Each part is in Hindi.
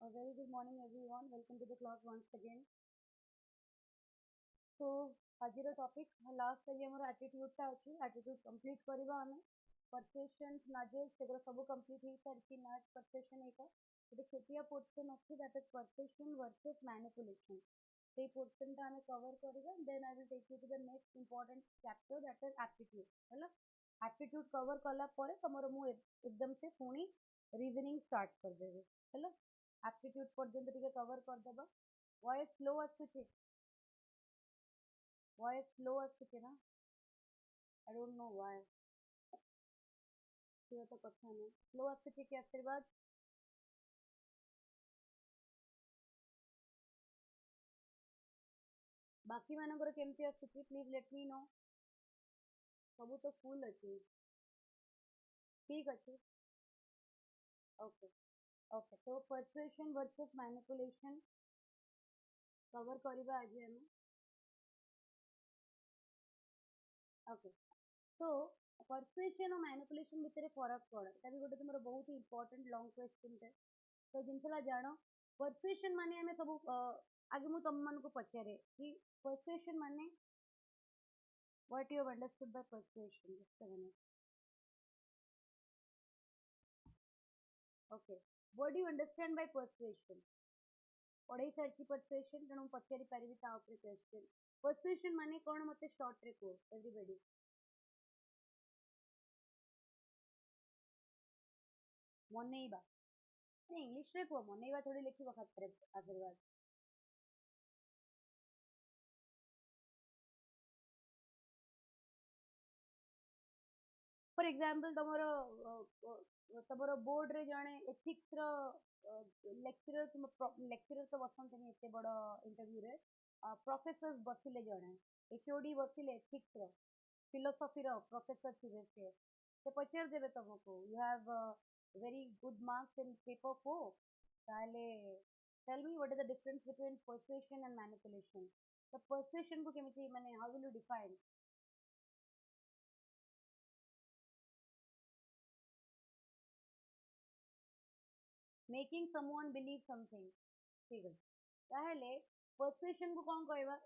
A very good morning, everyone. Welcome to the class once again. So, ଆଜିର topic last ଆଜି ଆମର attitude ଟା ଅଛି. Attitude complete କରିବା ଆମେ. Persuasion, nudges ସେଗୁଡ଼ା ସବୁ complete ହେଇସାରିଛି. nudge, persuasion ଏଇଟା. ଗୋଟେ ଛୋଟିଆ portion ଅଛି that is persuasion versus manipulation. ସେଇ portion ଟା ଆମେ cover କରିବା. Then I will take you to the next important chapter that is aptitude. ହେଲା? Aptitude cover କଲା ପରେ ତମର ମୁଁ एकदम से ପୁଣି reasoning start କରିଦେବି. ହେଲା? Aptitude ପର୍ଯ୍ୟନ୍ତ ଟିକେ cover କରିଦେବା. Voice slow ଆସୁଛି. Voice slow ଆସୁଛି ନା? I don't know why. ସିଏ ତ କଥା ନାହିଁ. Slow ଆସୁଛି କି ଆଶୀର୍ବାଦ? ବାକି ମାନଙ୍କର କେମିତି ଆସୁଛି? Please let me know. ସବୁ ତ full ଅଛି. ଠିକ ଅଛି. Okay. Okay. So persuasion versus manipulation cover କରିବା ଆଜି ଆମେ. Okay. So persuasion और manipulation ଭିତରେ ଫରକ କଣ? ଏଟା ବି ଗୋଟେ ତୁମର ବହୁତ important long question ଟେ. तो ଜିନିଷଟା ଜାଣ persuasion ମାନେ ଆମେ ସବୁ ଆगे ମୁଁ ତମମାନଙ୍କୁ ପଚାରେ କି persuasion ମାନେ what you have understood by persuasion just a minute. Okay, what do you understand by persuasion? ପଢେଇ ସାରିଛି persuasion ତେଣୁ ମୁଁ ପଚାରି ପାରିବି ତା ଉପରେ question. persuasion ମାନେ କଣ ମତେ short ରେ କୁହ everybody. ମନେଇବା ଇଂଲିଶ ରେ କୁହ ମନେଇବା ଥୋଡି ଲେଖିବ ଖାତାରେ ଆଶୀର୍ବାଦ. ଫର ଏକ୍ସାମ୍ପଲ ତମର ବୋର୍ଡରେ ଜଣେ ଏଥିକ୍ସ ର ଲେକ୍ଚରର ତ ବସନ୍ତିନି ଏତେ ବଡ ଇଣ୍ଟରଭ୍ୟୁରେ ପ୍ରଫେସର ବସିଲେ ଜଣେ ଏଚଓଡି ବସିଲେ ଏଥିକ୍ସ ର ଫିଲୋସଫିର ପ୍ରଫେସର ଥିବେ ସେ ପଚାରିଦେବେ ତମକୁ you have very good marks in paper 4 ତାହେଲେ tell me what is the difference between persuasion and manipulation. The persuasion କୁ କେମିତି ମାନେ how will you define? Making someone believe something. ଠିକ ଅଛି ତାହେଲେ persuasion କୁ କଣ କହିବା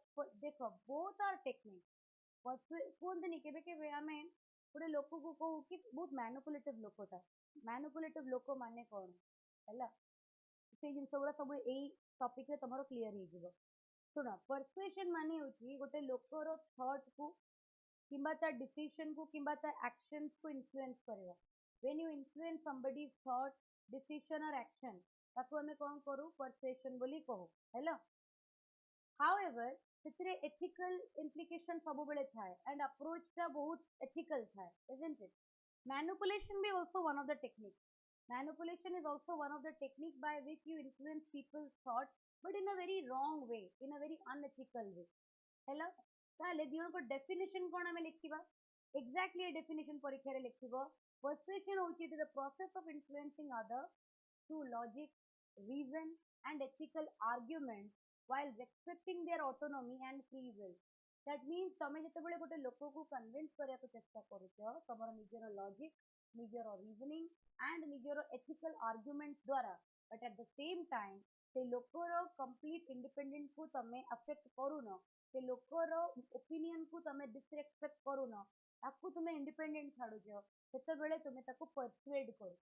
ଦେଖ both are technique. କୁହନ୍ତିନି କେବେ କେବେ ଆମେ ଗୋଟେ ଲୋକକୁ କହୁ କି ବହୁତ ମ୍ୟାନିପୁଲେଟିଭ ଲୋକଟା ମ୍ୟାନିପୁଲେଟିଭ ଲୋକ ମାନେ କଣ ହେଲା ସେଇ ଜିନିଷ ଗୁଡା ସବୁ ଏଇ ଟପିକରେ ତମର କ୍ଲିୟର ହେଇଯିବ. ଶୁଣ persuasion ମାନେ ହଉଛି ଗୋଟେ ଲୋକର ଥଟ୍ କୁ କିମ୍ବା ତା ଡିସିସନ କୁ କିମ୍ବା ତା actions କୁ influence କରିବା. when you influence somebody's thought, decision or action ତାକୁ ଆମେ କଣ କରୁ persuasion ବୋଲି କହୁ ହେଲା. however ସେଥିରେ ethical implication ସବୁବେଳେ ଥାଏ and approach ଟା ବହୁତ ethical ଥାଏ isn't it? manipulation be also one of the technique. Manipulation is also one of the technique by which you influence people's thought but in a very wrong way, in a very unethical way. ହେଲା ତାହେଲେ ଦି ଜଣଙ୍କ definition କଣ ଆମେ ଲେଖିବା exactly a definition ପରୀକ୍ଷାରେ ଲେଖିବ persuasion ହଉଛି it is the process of influencing others through logic, reason and ethical argument while respecting their autonomy and free will. That means ତମେ ଯେତେବେଳେ ଗୋଟେ ଲୋକକୁ convince କରିବାକୁ ଚେଷ୍ଟା କରୁଛ ତମର ନିଜର logic, ନିଜର reasoning and ନିଜର ethical argument ଦ୍ୱାରା but at the same time ସେ ଲୋକର complete independent କୁ ତମେ affect କରୁନ ସେ ଲୋକର opinion କୁ ତମେ disrespect କରୁନ ତାକୁ ତୁମେ independent ଛାଡୁଛ ସେତେବେଳେ ତୁମେ ତାକୁ persuade କରୁଛ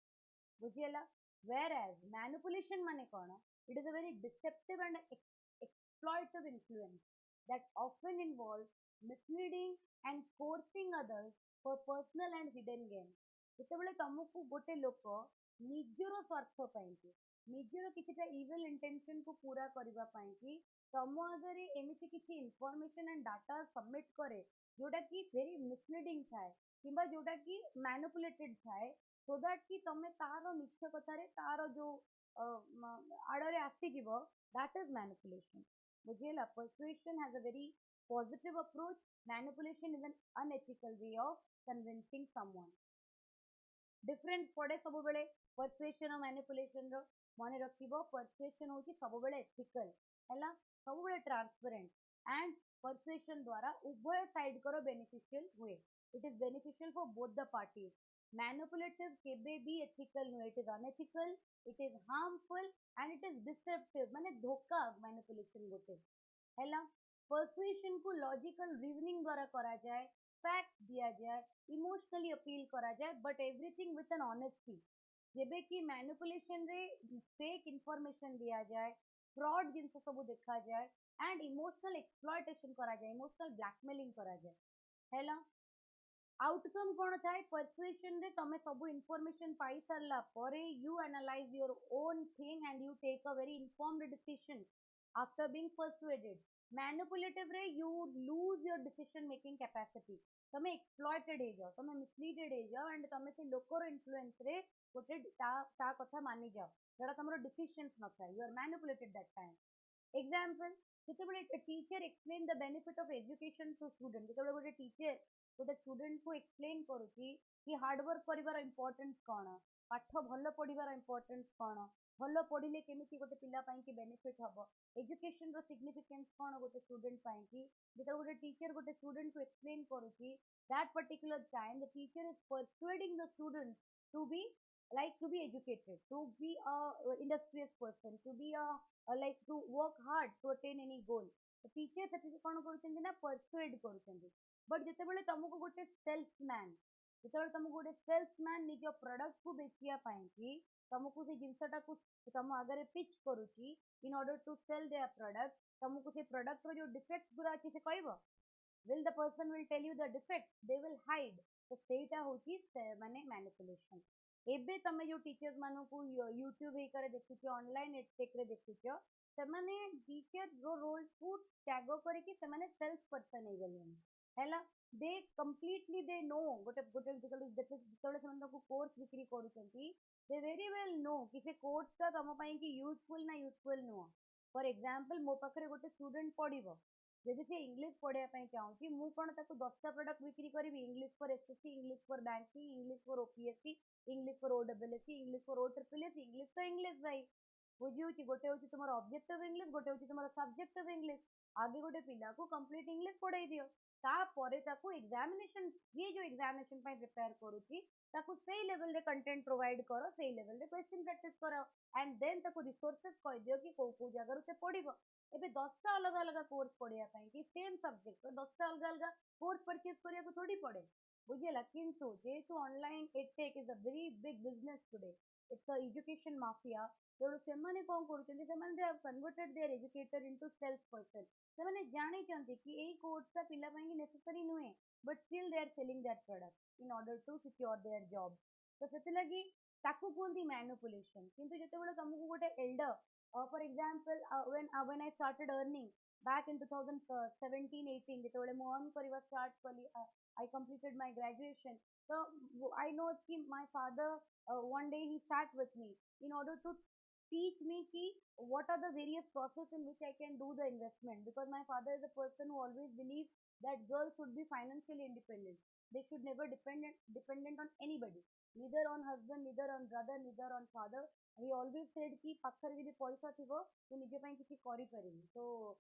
ବୁଝିହେଲା. whereas manipulation ମାନେ କଣ it is a very deceptive and exploitative influence that often involves misleading and coercing others for personal and hidden gain. ଯେତେବେଳେ ତମକୁ ଗୋଟେ ଲୋକ ନିଜର ସ୍ୱାର୍ଥ ପାଇଁକି ନିଜର କିଛିଟା evil intention କୁ ପୁରା କରିବା ପାଇଁକି ତମ ଆଗରେ ଏମିତି କିଛି information and data submit କରେ ଯୋଉଟା କି very misleading ଥାଏ କିମ୍ବା ଯୋଉଟା କି manipulated ଥାଏ so that କି ତମେ ତାର ମିଛ କଥାରେ ତାର ଯୋଉ ଆଡରେ ଆସିଯିବ that is manipulation. ବୁଝିହେଲା. persuasion has a very positive approach. Manipulation is an unethical way of convincing someone. different ପଡେ ସବୁବେଳେ persuasion ଆଉ manipulation ର ମନେ ରଖିବ persuasion ହଉଛି ସବୁବେଳେ ethical ହେଲା ସବୁବେଳେ transparent and persuasion ଦ୍ୱାରା ଉଭୟ side କର beneficial ହୁଏ. it is beneficial for both the parties. Manipulative केबे भी ethical नुहे, it is unethical, it is harmful and it is deceptive माने धोखा manipulation गोटे हैला. Persuasion को logical reasoning द्वारा करा जाए, facts दिया जाए, emotionally appeal करा जाए, but everything with an honesty. जेबे कि manipulation रे fake information दिया जाए, fraud जिनसे सब देखा जाए and emotional exploitation करा जाए, emotional blackmailing करा जाए हैला. आउटकम कौन थाए परसुएशन रे तमे सब इंफॉर्मेशन पाई सरला परे you analyse your own thing and you take a very informed decision after being persuaded. Manipulative रे you lose your decision making capacity. तमे एक्सप्लॉइटेड हे जाओ, तमे मिसलीडेड हे जाओ एंड तमे से लोकर इन्फ्लुएंस रे गोटे ता कथा मानी जाओ जड़ा तमरो डिसीजंस न थाए. You are manipulated that time. Example जेतेबेले teacher explain the benefit of education to student, जेतेबेले गोटे टीचर गोटे स्टूडेंट को एक्सप्लेन करूची कि हार्ड वर्क करिवार इंपोर्टेंस कोन, पाठ भलो पढिवार इंपोर्टेंस कोन, भलो पढिले केमिति गोटे पिला पई कि बेनिफिट हबो, एजुकेशन रो सिग्निफिकेंस कोन गोटे स्टूडेंट पई कि जेतेबेले गोटे टीचर गोटे स्टूडेंट को एक्सप्लेन करूची that particular time the teacher is persuading the student to be like to be educated, to be a industrious person, to be a like to work hard to attain any goal. The teacher सेठी कोन करूछन्ती ना परसुएड करूछन्ती. बट जेतेबेले तुमको गोटे सेल्समैन, जेतेबेले तुमको गोटे सेल्समैन निज प्रोडक्ट को बेचिया पाई कि तुमको से जिनसटा को तुम आगे पिच करूची in order to sell their product, तुमको से प्रोडक्ट रो जो डिफेक्ट्स गुरा अछि से कहबो. will the person will tell you the defect, they will hide. तो सेटा होची माने मैनिपुलेशन. एबे तमे जो टीचर्स मानो को यूट्यूब हे करे देखुछो, ऑनलाइन एडटेक रे देखुछो, सेमाने टीचर रो रोल को टैग करे कि सेमाने सेल्स पर्सन हे गले हैला. दे कंप्लीटली दे नो गोटे गोटे जेतले सेमान को कोर्स बिक्री करूछंती, दे वेरी वेल नो कि से कोर्स का तम पई कि यूजफुल ना यूजफुल नो. फॉर एग्जांपल मो पाखरे गोटे स्टूडेंट पढिबो, जदि से इंग्लिश पढ़िया पाई चाहूची मु कोन ताको 10टा प्रोडक्ट बिक्री करिवि, English for SSC, English for banking, English for OPSC, English for OWSSC, English for O triple S C. English तो इंग्लिश भाई बुझी होची, गोटे होची तुमर ऑब्जेक्टिव इंग्लिश, गोटे होची तुमर सब्जेक्टिव इंग्लिश. आगे गोटे पिला को कंप्लीट इंग्लिश पढ़ाई दियो, ता परे ताको एग्जामिनेशन ये जो एग्जामिनेशन पाई प्रिपेयर करूची ताको सेही लेवल रे कंटेंट प्रोवाइड करो, सेही लेवल रे क्वेश्चन प्रैक्टिस करो एंड देन ताको रिसोर्सेस कह दियो कि को को जगह से पढ़िबो. एबे 10टा अलग अलग कोर्स पढ़िया पाई कि सेम सब्जेक्ट तो 10टा अलग अलग कोर्स परचेज करिया को थोड़ी पड़े बुझेला. किंतु जेहेतु online edtech is a very big business today, it's a education mafia. तेणु सेमाने कोन करूछन्ती, सेमाने they have converted their educator into sales person. सेमाने जानि चंती कि एई कोर्सटा पिला पई कि नेसेसरी नुहे, but still they are selling that product in order to secure their job. तो सेति लगी ताकू कोनती मैनिपुलेशन. किंतु जेतेबेले तुमको गोटे Elder for example when I started earning back in 2017-18 जेतेबेले मु अर्न करिवा स्टार्ट कली, I completed my graduation. So I know कि my father one day he sat with me in order to teach me ki what are the various process in which I can do the investment, because my father is a person who always believes that girls should be financially independent. They should never dependent on anybody, neither on husband, neither on brother, neither on father. He always said कि पाखर जदि पैसा थिबो तू निजे पई किछि करि परिबि. So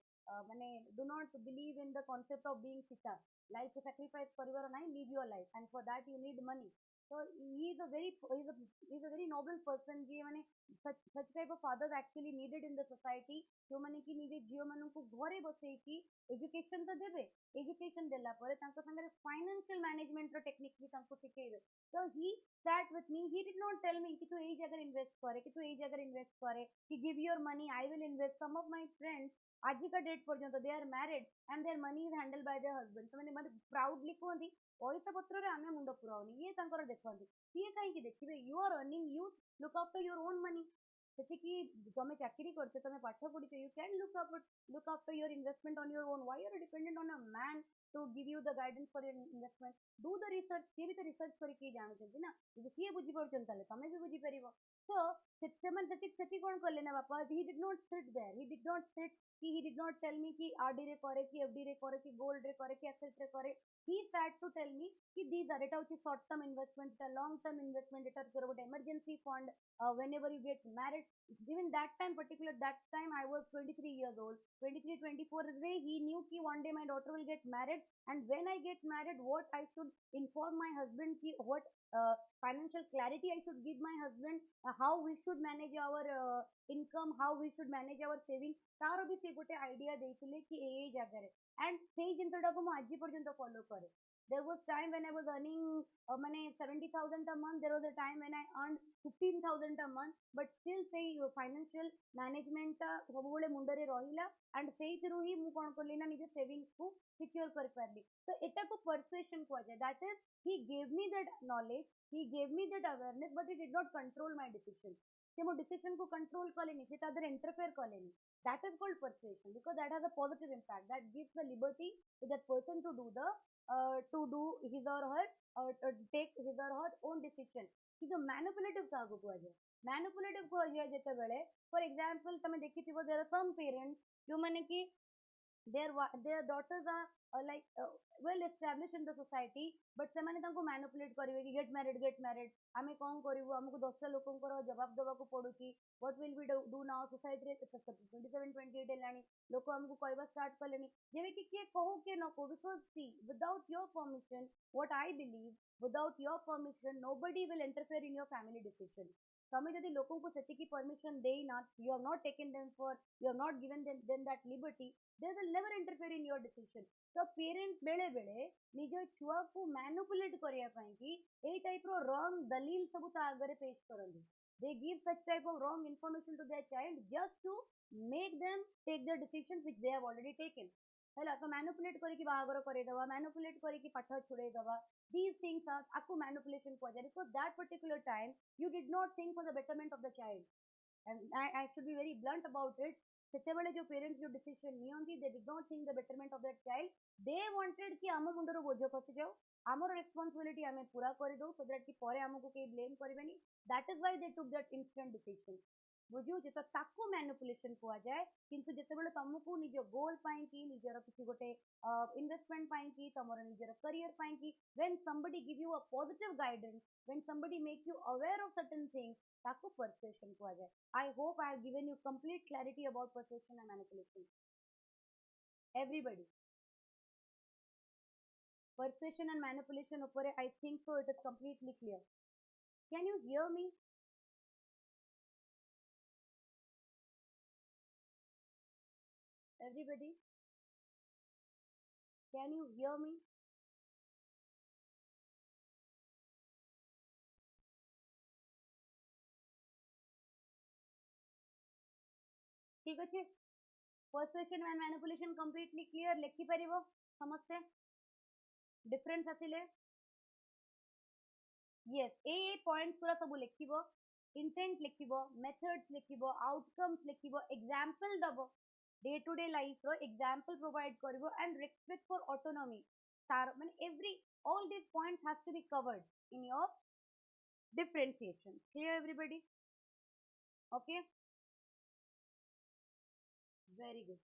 माने do not believe in the concept of being sita. Life sacrifice करिवार नाही, live your life and for that you need money. So he is a very noble person जी माने such type of fathers actually needed in the society. जो माने कि निजे झियो मानकु घरे बसई कि एजुकेशन तो देबे, एजुकेशन देला परे तांको संगे फाइनेंशियल मैनेजमेंट रो टेक्निक भी तांको सिखेइबे. So he sat with me, he did not tell me कि तू एई जगह इन्वेस्ट करे, कि तू एई जगह इन्वेस्ट करे, कि give your money I will invest. Some of my friends आज का डेट पर्यंत they are married and their money is handled by their husband. ସେମାନେ ମାନେ proudly कहନ୍ତି पैसा पत्ରରେ ଆମେ ମୁଣ୍ଡ ପୁରାଉନି, ଇଏ ତାଙ୍କର ଦେଖନ୍ତି. ସିଏ କାହିଁକି ଦେଖିବେ? You are earning, you look after your own money. ସେତିକି ତମେ ଚାକିରି କରିଛ, ତମେ ପାଠ ପଢିଛ, you can look after your investment on your own. Why you are dependent on a man to give you the guidance for your investment? Do the research. ସିଏ ବି ତ research କରିକି ଜାଣୁଛନ୍ତି ନା, ଯଦି ସିଏ ବୁଝିପାରୁଛନ୍ତି ତାହେଲେ ତମେ ବି ବୁଝିପାରିବ. So ସେମାନେ ସେଠି କଣ କଲେ ନା ବାପା, he did not sit there, he did not sit कि he did not tell me कि RD रे करे, कि FD रे करे, कि gold रे करे, कि asset रे करे. he tried to tell me कि these are এটা হচ্ছে short term investment, এটা long term investment, এটা তোর ଗୋଟେ emergency fund, whenever you get married. Even that time, particular that time I was 23 years old, 23 24 रे he knew कि one day my daughter will get married, and when I get married, what I should inform my husband कि what financial clarity I should give my husband, how we should manage our income, how we should manage our saving. ତାର ବି ସେ ଗୋଟେ idea ଦେଇଥିଲେ କି ଏଇ ଜାଗାରେ, and ସେଇ ଜିନିଷଟାକୁ ମୁଁ ଆଜି ପର୍ଯ୍ୟନ୍ତ follow କରେ. There was time when I was earning ମାନେ 70,000 a month. There was a time when I earned 15,000 a month, but still ସେଇ financial management ଟା ସବୁବେଳେ ମୁଣ୍ଡରେ ରହିଲା, and ସେଇଥିରୁ ହିଁ ମୁଁ କଣ କଲି ନା ନିଜ savings କୁ secure କରିପାରିଲି. ତ ଏଟାକୁ persuasion କୁହାଯାଏ. That is, he gave me that knowledge, he gave me that awareness, but he did not control my decision. ସେ ମୋ decision କୁ control କଲେନି, ସେ ତା ଦେହରେ interfere କଲେନି. That is called persuasion, because that has a positive impact. That gives the liberty to that person to do the to do his or her take his or her own decision. କିନ୍ତୁ manipulative କାହାକୁ କୁହାଯାଏ? Manipulative କୁହାଯାଏ ଯେତେବେଳେ, for example ତମେ ଦେଖିଥିବ, there are some parents ଯୋଉମାନେ କି their daughters are like well established in the society, but ସେମାନେ ତାଙ୍କୁ manipulate କରିବେ କି get married, ଆମେ କଣ କରିବୁ, ଆମକୁ 10 ଲୋକଙ୍କର ଜବାବ ଦେବାକୁ ପଡୁଛି, what will we do now, society ରେ 27 28 ହେଲାଣି, ଲୋକ ଆମକୁ କହିବା start କଲେଣି, ଯେବେ କି କିଏ କହୁ କି ନ କହୁ, because see, without your permission, what I believe, without your permission nobody will interfere in your family decision. ତମେ ଯଦି ଲୋକଙ୍କୁ ସେତିକି permission ଦେଇନା, you have not taken them for, you have not given them that liberty, they will never interfere in your decision. ତ parents ବେଳେ ବେଳେ ନିଜ ଛୁଆକୁ manipulate କରିବା ପାଇଁ କି ଏଇ type ର wrong ଦଲିଲ ସବୁ ତା ଆଗରେ ପେଶ କରନ୍ତି. They give such type of wrong information to their child just to make them take the decisions which they have already taken. ହେଲା, ତ manipulate କରିକି ବାହାଘର କରେଇଦବା, manipulate କରିକି ପାଠ ଛୁଡେଇଦବା, these things are ଆକୁ manipulation କୁହାଯାଏ, because that particular time you did not think for the betterment of the child. And I should be very blunt about it. ସେତେବେଳେ ଯୋଉ parents ଯୋଉ decision ନିଅନ୍ତି, they did not think the betterment of their child. They wanted କି ଆମ ମୁଣ୍ଡରୁ ବୋଝ ଖସିଯାଉ, ଆମର responsibility ଆମେ ପୁରା କରିଦଉ, so that କି ପରେ ଆମକୁ କେହି blame କରିବେନି. That is why they took that instant decision. ବୁଝିହଉଛି, ତ ତାକୁ manipulation କୁହାଯାଏ. କିନ୍ତୁ ଯେତେବେଳେ ତମକୁ ନିଜ goal ପାଇଁ କି, ନିଜର କିଛି ଗୋଟେ investment ପାଇଁ କି, ତମର ନିଜର career ପାଇଁ କି, when somebody give you a positive guidance, when somebody make you aware of certain things, ତାକୁ persuasion କୁହାଯାଏ. I hope I have given you complete clarity about persuasion and manipulation. Everybody, persuasion and manipulation ଉପରେ I think so it is completely clear. Can you hear me? Everybody, can you hear me? ଠିକ ଅଛି, persuasion and manipulation completely clear, ଲେଖିପାରିବ ସମସ୍ତେ? difference ଆସିଲେ? yes, ଏଇ points ପୁରା ସବୁ ଲେଖିବ, intent ଲେଖିବ, methods ଲେଖିବ, outcomes ଲେଖିବ, example ଦବ, day to day life ର example provide କରିବ, and respect for autonomy. ତାର ମାନେ every all these points has to be covered in your differentiation. Clear everybody? Okay, very good.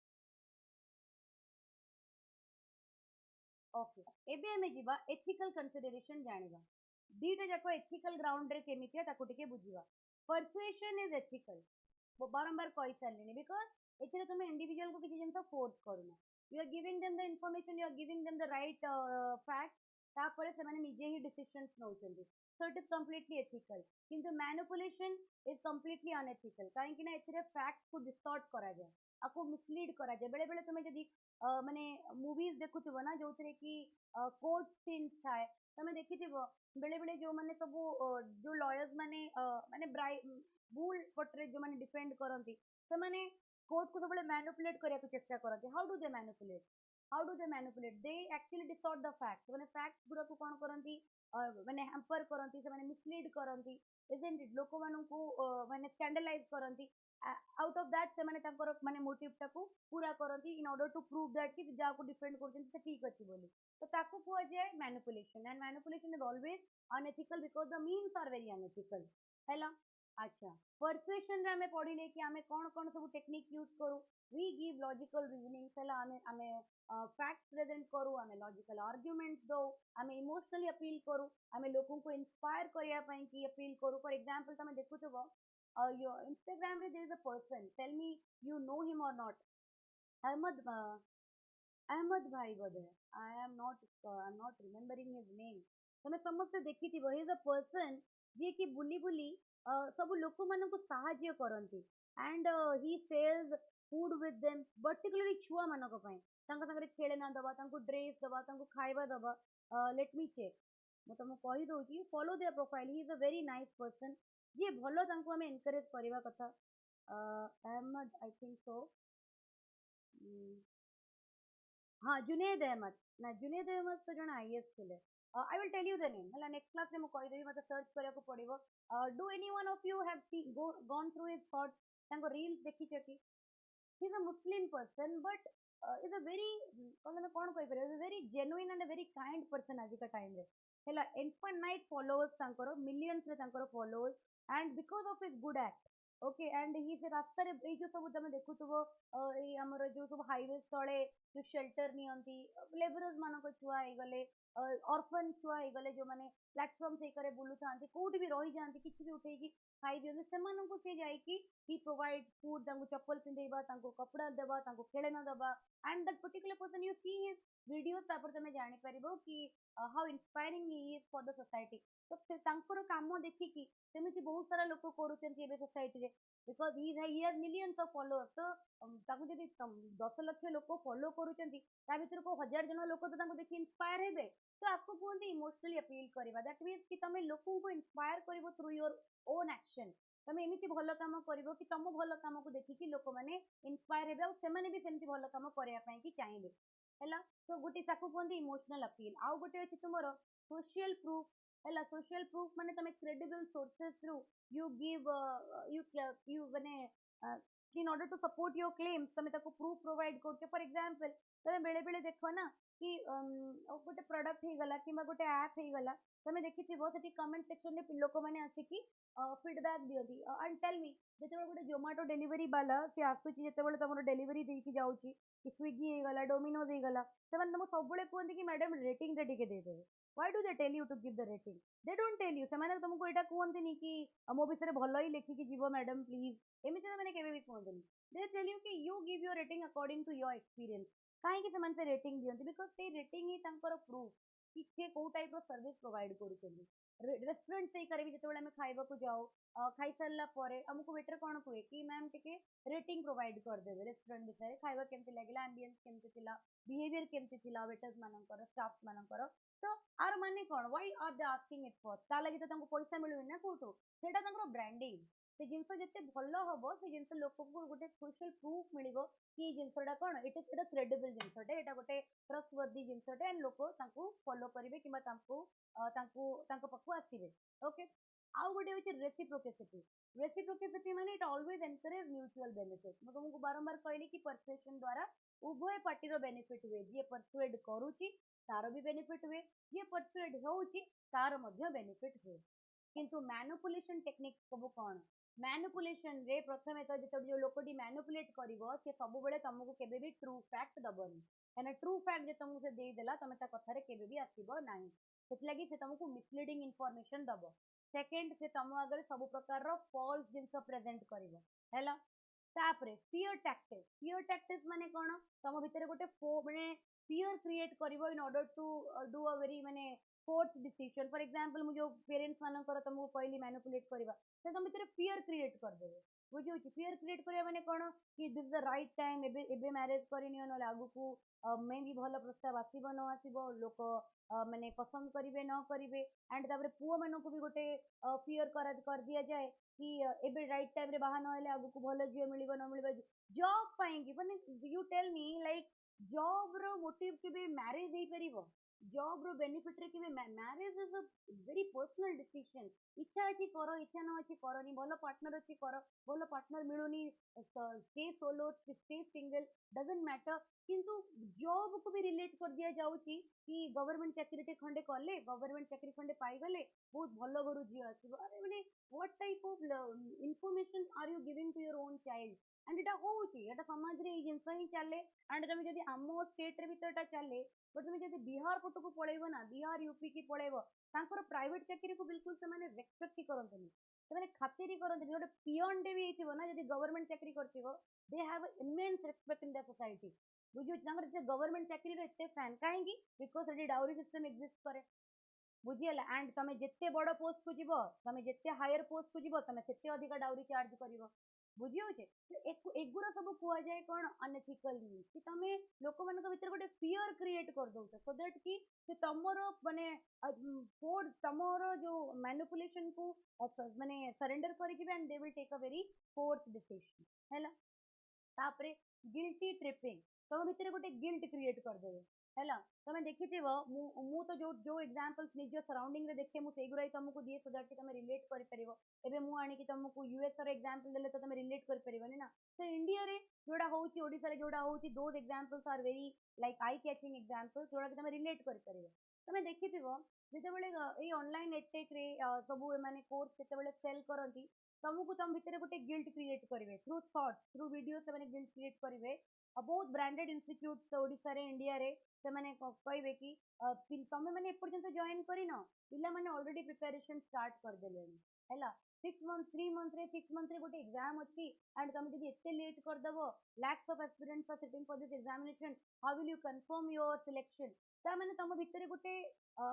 Okay, ଏବେ ଆମେ ଯିବା ethical consideration ଜାଣିବା. ଦିଟା ଯାକ ethical ground ରେ କେମିତିଆ ତାକୁ ଟିକେ ବୁଝିବା. Persuasion is ethical. ବାରମ୍ବାର କହିସାରିଲିଣି, because ଏଥିରେ ତମେ individual କୁ କିଛି ଜିନିଷ force କରୁନ. You are giving them the information, you are giving them the right facts, ତାପରେ ସେମାନେ ନିଜେ ହିଁ decisions ନଉଛନ୍ତି. So it is completely ethical. କିନ୍ତୁ manipulation is completely unethical. କାହିଁକି ନା ଏଥିରେ facts କୁ distort କରାଯାଏ, ଆକୁ mislead କରାଯାଏ. ବେଳେ ବେଳେ ତମେ ଯଦି ମାନେ movies ଦେଖୁଥିବ ନା, ଯୋଉଥିରେ କି court scenes ଥାଏ, ତମେ ଦେଖିଥିବ ବେଳେ ବେଳେ ଯୋଉମାନେ ସବୁ ଯୋଉ lawyers ମାନେ ମାନେ ଭୁଲ ପଟରେ ଯୋଉମାନେ defend କରନ୍ତି, ସେମାନେ court କୁ ସବୁବେଳେ manipulate କରିବାକୁ ଚେଷ୍ଟା କରନ୍ତି. How do they manipulate? How do they manipulate? They actually distort the facts. ସେମାନେ facts ଗୁଡାକୁ କଣ କରନ୍ତି, ମାନେ hamper କରନ୍ତି, ସେମାନେ mislead କରନ୍ତି, isn't it? ଲୋକମାନଙ୍କୁ ମାନେ scandalize କରନ୍ତି. Out of that ସେମାନେ ତାଙ୍କର ମାନେ motive ଟାକୁ ପୁରା କରନ୍ତି in order to prove that କି ଯାହାକୁ defend କରୁଛନ୍ତି ସେ ଠିକ ଅଛି ବୋଲି. ତ ତାକୁ କୁହାଯାଏ manipulation, and manipulation is always unethical because the means are very unethical. ହେଲା, ଆଚ୍ଛା, persuasion ରେ ଆମେ ପଢିଲେ କି ଆମେ କଣ କଣ ସବୁ technique use କରୁ. we give logical reasoning ହେଲା ଆମେ facts present करू ଆମେ logical arguments दो ଆମେ emotionally appeal करू ଆମେ ଲୋକଙ୍କୁ inspire କରିବା ପାଇଁ କି appeal करू for example तमे देखुथबो your Instagram रे there is a person tell me you know him or not Ahmed Ahmad भाई बोधे I am not remembering his name तमे समस्त देखिथिबो ही इज अ पर्सन जे कि बुली बुली सब लोक मानक साहाय्य करंती and he sells food with them particularly छुआ मानक पई तांका संगरे खेलना दबा तांको ड्रेस दबा तांको खाइबा दबा लेट मी चेक मैं तुमको कहि दउची follow their profile he is a very nice person जे भलो तांको हमें एनकरेज करबा कथा अहमद आई थिंक सो हाँ जुनेद अहमद ना जुनेद अहमद तो जन आईएएस थे I will tell you the name हला नेक्स्ट क्लास रे मु कहि देबी मते सर्च करिया को पड़िबो do anyone of you have gone through his thoughts तांको रील्स देखि छकी he is a Muslim person but is a very कोन कहि परियो is a very genuine and a very kind person आज का टाइम रे हला इनफाइनाइट फॉलोअर्स तांकर मिलियंस रे तांकर followers and because of his good act okay and he से रास्ता रे ए जो सब तमे देखुथबो ए हमर जो सब हाईवे तळे जो शेल्टर नियंती लेबरर्स मानक छुआ हो गले ऑर्फन छुआ हो गले जो माने प्लेटफॉर्म से करे बुलु थांती कोठी भी रही जांती किछि भी उठे की खाई दियंती सेमानंकु से जाई की ही प्रोवाइड फूड तांको चप्पल पिंदेबा तांको कपड़ा देबा तांको खेलना देबा and that particular person you see his videos तापर तमे जानि परिबो कि how inspiring he is for the society तो से तांकर काम देखि की सेमिति बहुत सारा लोक करूचंती एबे सोसाइटी रे because he has millions of followers तो ताकू जदि 10 लाख लोक फॉलो करूचंती ता भीतर को 1000 जन लोक तो तांको देखि इंस्पायर हेबे तो आपको कहते इमोशनली अपील करवा दैट मीन्स कि तमे लोकन को इंस्पायर करिवो थ्रू योर ओन एक्शन तमे एमिति भलो काम करिवो कि तम भलो काम को देखि कि लोक माने इंस्पायर हेबे और सेमाने भी सेमति भलो काम करिया पई कि चाहेबे हैला तो गुटी ताकू कहते इमोशनल अपील आउ गुटे अछि तुमरो सोशल प्रूफ हैला सोशल प्रूफ माने तमे credible sources through you give you माने in order to support your claims तमे ताको प्रूफ प्रोवाइड करके फॉर एग्जांपल तमे बेले बेले देखो ना कि गोटे प्रोडक्ट हे गला किबा गोटे ऐप हे गला तमे देखिथिबो सेठी कमेंट सेक्शन रे लोक माने आसी कि फीडबैक दियंती एंड टेल मी जेते गोटे जोमेटो डिलीवरी वाला से आसुची जेते बेले तमरो डिलीवरी देई कि जाउची कि स्विगी हे गला डोमिनोज हे गला सेमान तमो सब बेले कहंती कि मैडम रेटिंग रे टिके दे देबे why do they tell you to give the rating they don't tell you ସେମାନେ ତମକୁ ଏଇଟା କୁହନ୍ତିନି କି ମୋ ବିଷୟରେ ଭଲ ହିଁ ଲେଖିକି ଯିବ ମ୍ୟାଡମ ପ୍ଲିଜ ଏମିତି ସେମାନେ କେବେ ବି କୁହନ୍ତିନି they tell you କି you give your rating according to your experience କାହିଁକି ସେମାନେ ସେ ରେଟିଂ ଦିଅନ୍ତି ବିକଜ ସେଇ ରେଟିଂ ହିଁ ତାଙ୍କର ପ୍ରୁଫ କି ସେ କୋଉ ଟାଇପ ର ସର୍ଭିସ ପ୍ରୋଭାଇଡ କରୁଛନ୍ତି ରେଷ୍ଟୁରାଣ୍ଟ ସେଇ କରିବି ଯେତେବେଳେ ଆମେ ଖାଇବାକୁ ଯାଉ ଖାଇସାରିଲା ପରେ ଆମକୁ ୱେଟର କ'ଣ କୁହେ କି ମ୍ୟାମ ଟିକେ ରେଟିଂ ପ୍ରୋଭାଇଡ କରିଦେବେ ରେଷ୍ଟୁରାଣ୍ଟ ବିଷୟରେ ଖାଇବା କେମିତି ଲାଗିଲା ଆମ୍ବିଏନ୍ସ କେମିତି ଥିଲା ବିହେଭିୟର କେମିତି ଥିଲା ୱେଟର୍ସ ମାନଙ୍କର ଷ୍ଟାଫ ମାନଙ୍କର ତ ଆର ମାନେ କ'ଣ why are they asking it for ତା ଲାଗି ତ ତାଙ୍କୁ ପଇସା ମିଳୁନି ନା କୋଉଠୁ ସେଇଟା ତାଙ୍କର ବ୍ରାଣ୍ଡିଂ ସେ ଜିନିଷ ଯେତେ ଭଲ ହବ ସେ ଜିନିଷ ଲୋକଙ୍କୁ ଗୋଟେ ସୋସିଆଲ ପ୍ରୁଫ ମିଳିବ କି ଏଇ ଜିନିଷଟା କ'ଣ ଏଇଟା କ୍ରେଡିବଲ ଜିନିଷଟେ ଏଇଟା ଗୋଟେ ଟ୍ରଷ୍ଟୱର୍ଦି ଜିନିଷଟେ ଏଣ୍ଡ ଲୋକ ତାଙ୍କୁ ଫଲୋ କରିବେ କିମ୍ବା ତାଙ୍କ ପାଖକୁ ଆସିବେ ଓକେ ଆଉ ଗୋଟେ ହଉଛି ରେସିପ୍ରୋକେସିଟି ମାନେ ଇଟ ଅଲୱେଜ ଏନକରେଜ ମ୍ୟୁଚୁଆଲ ବେନିଫିଟ ମୁଁ ତମକୁ ବାରମ୍ବାର କହିଲି କି ପରସୁଏସନ ଦ୍ୱାରା ଉଭୟ ପାର୍ଟିର ବେନିଫିଟ ହୁଏ ଯିଏ ପରସୁଏଡ କରୁଛି ତାର ବି ବେନିଫିଟ हुए ये परसुएड होउची तार मध्य बेनिफिट हुए किंतु मैनिपुलेशन टेक्निक सब कौन मैनिपुलेशन रे प्रथमे तो जब जो लोकटी मैनिपुलेट करिवो से सब बेले तुमको केबे भी ट्रू फैक्ट दबनी एना ट्रू फैक्ट जे तुमको से देई देला तमे ता कथा रे केबे भी आसीबो नाही सेतलागी से तुमको मिसलीडिंग इंफॉर्मेशन दबो सेकंड से तुम अगर सब प्रकार रो फॉल्स जिंस प्रेजेंट करिवो हैला तापरे फियर टैक्टिक्स माने कोन तम भितर गोटे माने फियर क्रिएट करिवो in order to do a very माने फोर्स डिसीजन फॉर एग्जांपल मु जो पेरेंट्स मानकर तुमको कहली मैनिपुलेट करबा से तुम भितर फियर क्रिएट कर देबे बुझियो कि फियर क्रिएट करिया माने कोन कि दिस द राइट टाइम एबे मैरिज करिनियो न लागू को मे भी भल प्रस्ताव आसीबो न आसीबो लोक माने पसंद करिवे न करिवे एंड तापर पुओ मानको भी गोटे फियर कर दिया जाए कि एबे राइट टाइम रे बाहा न हेले आगु को भल जियो मिलिबो न मिलिबो जॉब पाई कि माने you tell me like job रो मोटिव के भी मैरिज ही परिबो जॉब रो बेनिफिट रे के भी marriage is a very personal decision इच्छा अछि करो इच्छा न अछि करनी भलो पार्टनर अछि करो भलो पार्टनर मिलुनी stay solo stay single doesn't matter किंतु जॉब को भी रिलेट कर दिया जाउची कि गवर्नमेंट चाकरी टे खंडे कले गवर्नमेंट चाकरी खंडे पाई गले बहुत भलो घरु जियो आसीबो अरे माने what type of information are you giving to your own child and एटा होउची एटा समाज रे ई जिंस ही चले एंड तुम जदी आमो स्टेट रे भी तो एटा चले बट तुम जदी बिहार पटो को पळेबो ना बिहार यूपी की पळेबो तांकर प्राइवेट चाकरी को बिल्कुल से माने रेस्पेक्ट ही करंतनी से खातिर ही करंतनी गोटे पियन डे भी हेतिबो ना जदी गवर्नमेंट चाकरी करथिबो they have immense respect in the society बुझु तांकर से गवर्नमेंट चाकरी रे एते फैन काहेकी बिकॉज़ एडी डाउरी सिस्टम एग्जिस्ट करे बुझीगला एंड तमे जिते बड़ पोस्ट को जीव तमे जिते हायर पोस्ट को जीव तमे सेते अधिक डाउरी चार्ज करिवो बुझी होचे एगुरा सब कुआ जाए कोन अनएथिकल न्यूज कि तमे लोक मानक भीतर गोटे फियर क्रिएट कर दोछ सो दैट कि से तमरो माने फोर्स तमरो जो मैनिपुलेशन को माने सरेंडर करि जिवे and they will take a very force decision हैला तापरे गिल्टी ट्रिपिंग तम भीतर गोटे गिल्ट क्रिएट कर देबे हैला तमे देखिथिबो मु तो जो एग्जांपल्स निज सराउंडिंग रे देखे मु सेई गुराई तुमको दिए सो दैट कि तमे रिलेट करि परिबो एबे मु आनी कि तुमको यूएस रे एग्जांपल देले तो तमे रिलेट करि परिबोनी ना तो इंडिया रे जोडा होउची ओडिसा रे जोडा होउची those examples are very like eye catching examples जोडा कि तमे रिलेट करि परिबो तमे देखिथिबो जेतेबेले ए ऑनलाइन एटेक रे सबु माने कोर्स जेतेबेले सेल करंती तुमको तुम भीतर गोटे गिल्ट क्रिएट करिवे थ्रू थॉट्स थ्रू वीडियो से माने गिल्ट क्रिएट करिवे बहुत ब्रांडेड इंस्टीट्यूट ओडिसा रे इंडिया रे से माने कहबे कि तमे माने एपर्यंत जॉइन करिनो पिला माने ऑलरेडी प्रिपरेशन स्टार्ट कर देलेनी हैला 6 मंथ 3 मंथ रे 6 मंथ रे गोटे एग्जाम अछि एंड तमे जदी एते लेट कर दबो lakhs of aspirants are sitting for this examination how will you confirm your selection ता माने तम भीतर गोटे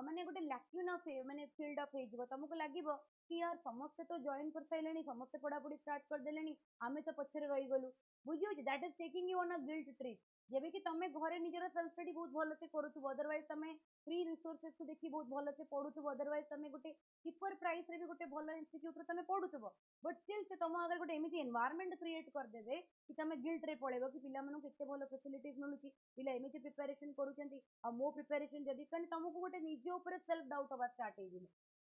माने गोटे लैक्यून ऑफ माने फील्ड ऑफ हेजिबो तुमको लागिबो कि यार समस्त तो जॉइन कर साइलेनी समस्त पढ़ापढ़ी स्टार्ट कर देलेनी आमे तो पछरे रही गलु बुझियो that is taking you on a guilt trip जेबे कि तमे घरे निजर सेल्फ स्टडी बहुत भलो से करूथु अदरवाइज तमे फ्री रिसोर्सेस को देखि बहुत भलो से पढुथु अदरवाइज तमे गोटे चीपर प्राइस रे भी गोटे भलो इंस्टीट्यूट रे तमे पढुथु बट स्टिल से तम अगर गोटे एमिति एनवायरनमेंट क्रिएट कर देबे कि तमे गिल्ट रे पळेबो कि पिला मानु केते भलो फैसिलिटीज मिलुची पिला एमिति प्रिपरेशन करूचंती आ मो प्रिपरेशन जदी कन तमको गोटे निज ऊपर सेल्फ डाउट होबा स्टार्ट हे जिवो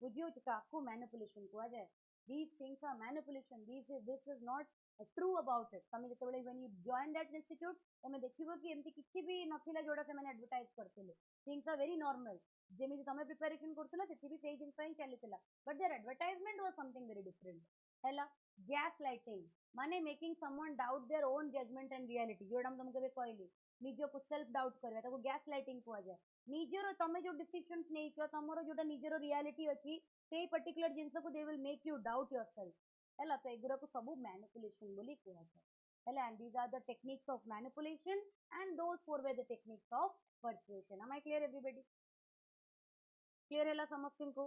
बुझियो काकू मैनिपुलेशन कुआ जाए these things are manipulation this is not true about it तमे जेतेबेले when you join that institute तमे देखिबो कि एमती किछि भी नथिला जोडा से माने एडवर्टाइज करथिले things are very normal Zeme तमे प्रिपरेशन करथला सेति भी सेही जिंस ही चलितला but their advertisement was something very different हैला गैस लाइटिंग माने making someone doubt their own judgement and reality जोडा हम तुमको कहली निजो को सेल्फ डाउट करबा ताको गैस लाइटिंग कुआ जाय निजरो तमे जो डिसिजंस नै छ तमरो जोडा निजरो रियलिटी अछि सेही पर्टिकुलर जिंस को they will make you doubt yourself हैला तो एगुरा को सब मैनिपुलेशन बोली कुआ जाय हैला and these are the techniques of manipulation and those for way the techniques of persuasion am I clear everybody clear हैला समझतिन को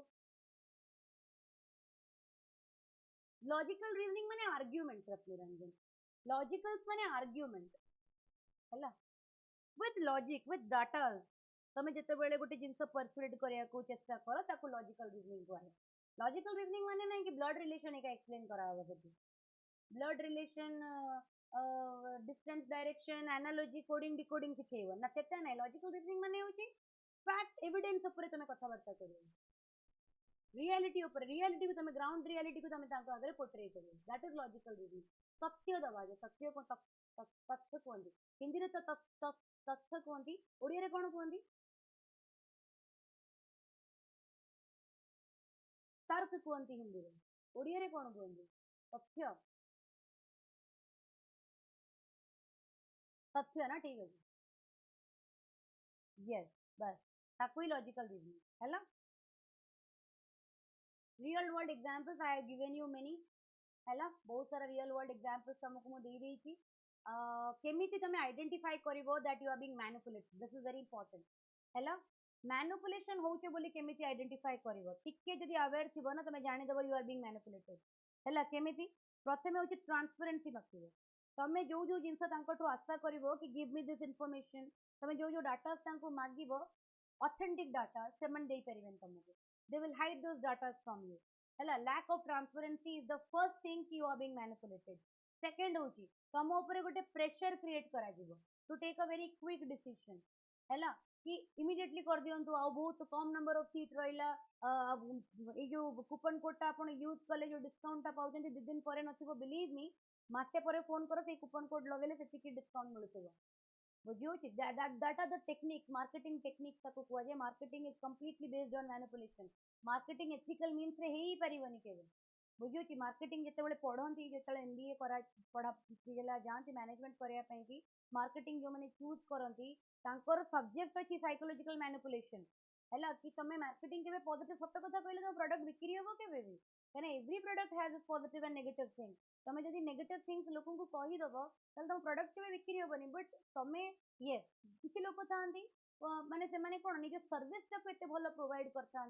लॉजिकल रीजनिंग माने आर्गुमेंट रखले रंजन लॉजिकल्स माने आर्गुमेंट हैला विथ लॉजिक विथ डाटा तमे जते बेले गोटे जिंस परसुएट करिया को चेष्टा करो ताको लॉजिकल रीजनिंग कहै लॉजिकल रीजनिंग माने नै कि ब्लड रिलेशन एका एक्सप्लेन करावा सेठी blood relation distance direction analogy coding decoding सिखेइबो ना सेटा नै लॉजिकल रीजनिंग माने होची फैक्ट एविडेंस ऊपर तमे कथा बार्ता करियो रियलिटी ऊपर रियलिटी को तमे ग्राउंड रियलिटी को तमे ताको आगे पोर्ट्रे करियो दैट इज लॉजिकल रीजनिंग सत्य दबा जे सत्य को तथ्य कोंदी हिंदी रे तो तथ्य कोंदी ओडिया रे कोन कोंदी तर्क कहती हिंदी में ओडिया रे कौन कहते तथ्य तथ्य ना ठीक है यस बस ताको ही लॉजिकल रीजनिंग है ना real world examples I have given you many है ना बहुत सारा रियल वर्ल्ड एग्जांपल्स तुमको मु दे देई छी केमिति तमे आइडेंटिफाई करिवो that you are being manipulated this is very important है ना मैनिपुलेशन होउचे बोली केमिति आइडेंटिफाई करिवो टिके जदी अवेयर थिबो ना तमे जानि देबो यू आर बीइंग मैनिपुलेटेड हैला केमिति प्रथमे होची ट्रांसपेरेंसी नथिबो तमे जो जो जिंस तांको आशा करिवो कि गिव मी दिस इंफॉर्मेशन तमे जो जो डाटा तांको मागिवो ऑथेंटिक डाटा से मन देई परिवेन तमको they will hide those data from you हैला lack of transparency is the first thing कि you are being manipulated second होची तम ऊपर गोटे प्रेशर क्रिएट करा जिवो to take a very quick decision हैला कि इमीडिएटली कर दियंतु आ बहुत कम नंबर ऑफ सीट रहिला ए जो कूपन कोड ता आपण यूज कले जो डिस्काउंट ता पाउचंती दि दिन परे नथिबो बिलीव मी मासे परे फोन करो से कूपन कोड लगेले सेति की डिस्काउंट मिलुथिबो बुझियो छी that are the technique marketing technique ताको कुआ जे marketing is completely based on manipulation marketing ethical means रे हेई परिबनी केबे बुझी मार्केटिंग जिते पढ़ती जो MBA पढ़ा जाती मैनेजमेंट करने मार्केटिंग जो मैंने चूज करती सब्जेक्ट अच्छी साइकोलॉजिकल मैनिपुलेशन है कि तुम मार्केटिंग के पॉजिटिव सत कथा कहले तुम प्रोडक्ट बिक्री हम केवे भी कहना every product has a positive and negative thing तुम जब नेगेटिव थिंग्स लोक को कहीदेव तुम प्रोडक्ट के बिक्री हेनी बट तुम ये किसी लोग था माने से माने कौन निज सर्विस टाक एत भल प्रोवाइड करता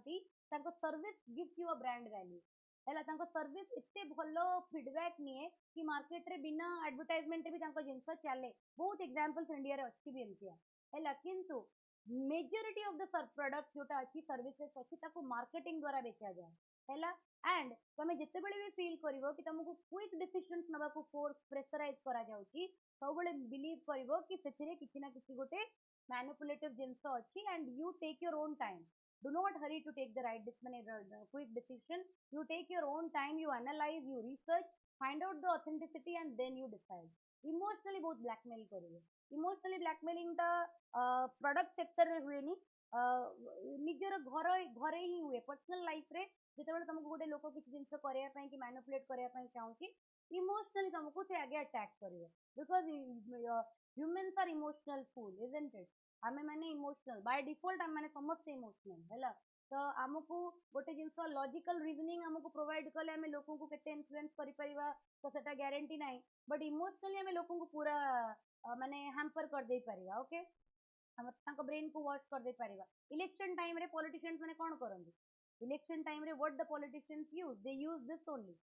service gives you a brand value है सर्विस एत भल फीडबैक निए कि मार्केट रे बिना एडवर्टाइजमेंट भी जिनस चले बहुत एग्जांपल्स इंडिया रे अच्छी भी एमतिया है किंतु मेजोरिटी ऑफ द प्रोडक्ट जोटा अच्छी सर्विसेस अच्छी ताको मार्केटिंग द्वारा बेचा जाए है एंड तुम जिते भी फील कर कि तुमको क्विक डिसीजन नवा को फोर्स प्रेशराइज करा जाउची सब बिलीव कर कि किसी ना किसी गोटे मैनिपुलेटिव जिनस अच्छी and you take your own time do not hurry to take the right quick decision you take your own time you analyze you research find out the authenticity and then you decide emotionally बहुत blackmail करेंगे इमोशनली ब्लैकमेलिंग प्रोडक्ट सेक्टर रे हुए निजर घर घरे ही हुए पर्सनल लाइफ रे जिते तुमको गोटे लोक किसी जिन करने मैनिपुलेट करने चाहूँगी इमोशनली तुमको से आगे अटैक करेंगे because humans are emotional fool isn't it आमे माने इमोशनल बाय डिफॉल्ट आम माने समस्त इमोशनल है तो आमको गोटे जिनस लॉजिकल रीजनिंग आमको प्रोवाइड कले आम लोक को केते इन्फ्लुएंस करि परिबा तो सेटा ग्यारंटी नाही बट इमोशनली आम लोक को पूरा माने हैम्पर कर दे परिबा ओके हम तांको ब्रेन को वॉश कर दे परिबा इलेक्शन टाइम रे पॉलिटिशियंस माने कोन करंदी इलेक्शन टाइम रे what the politicians use they use this only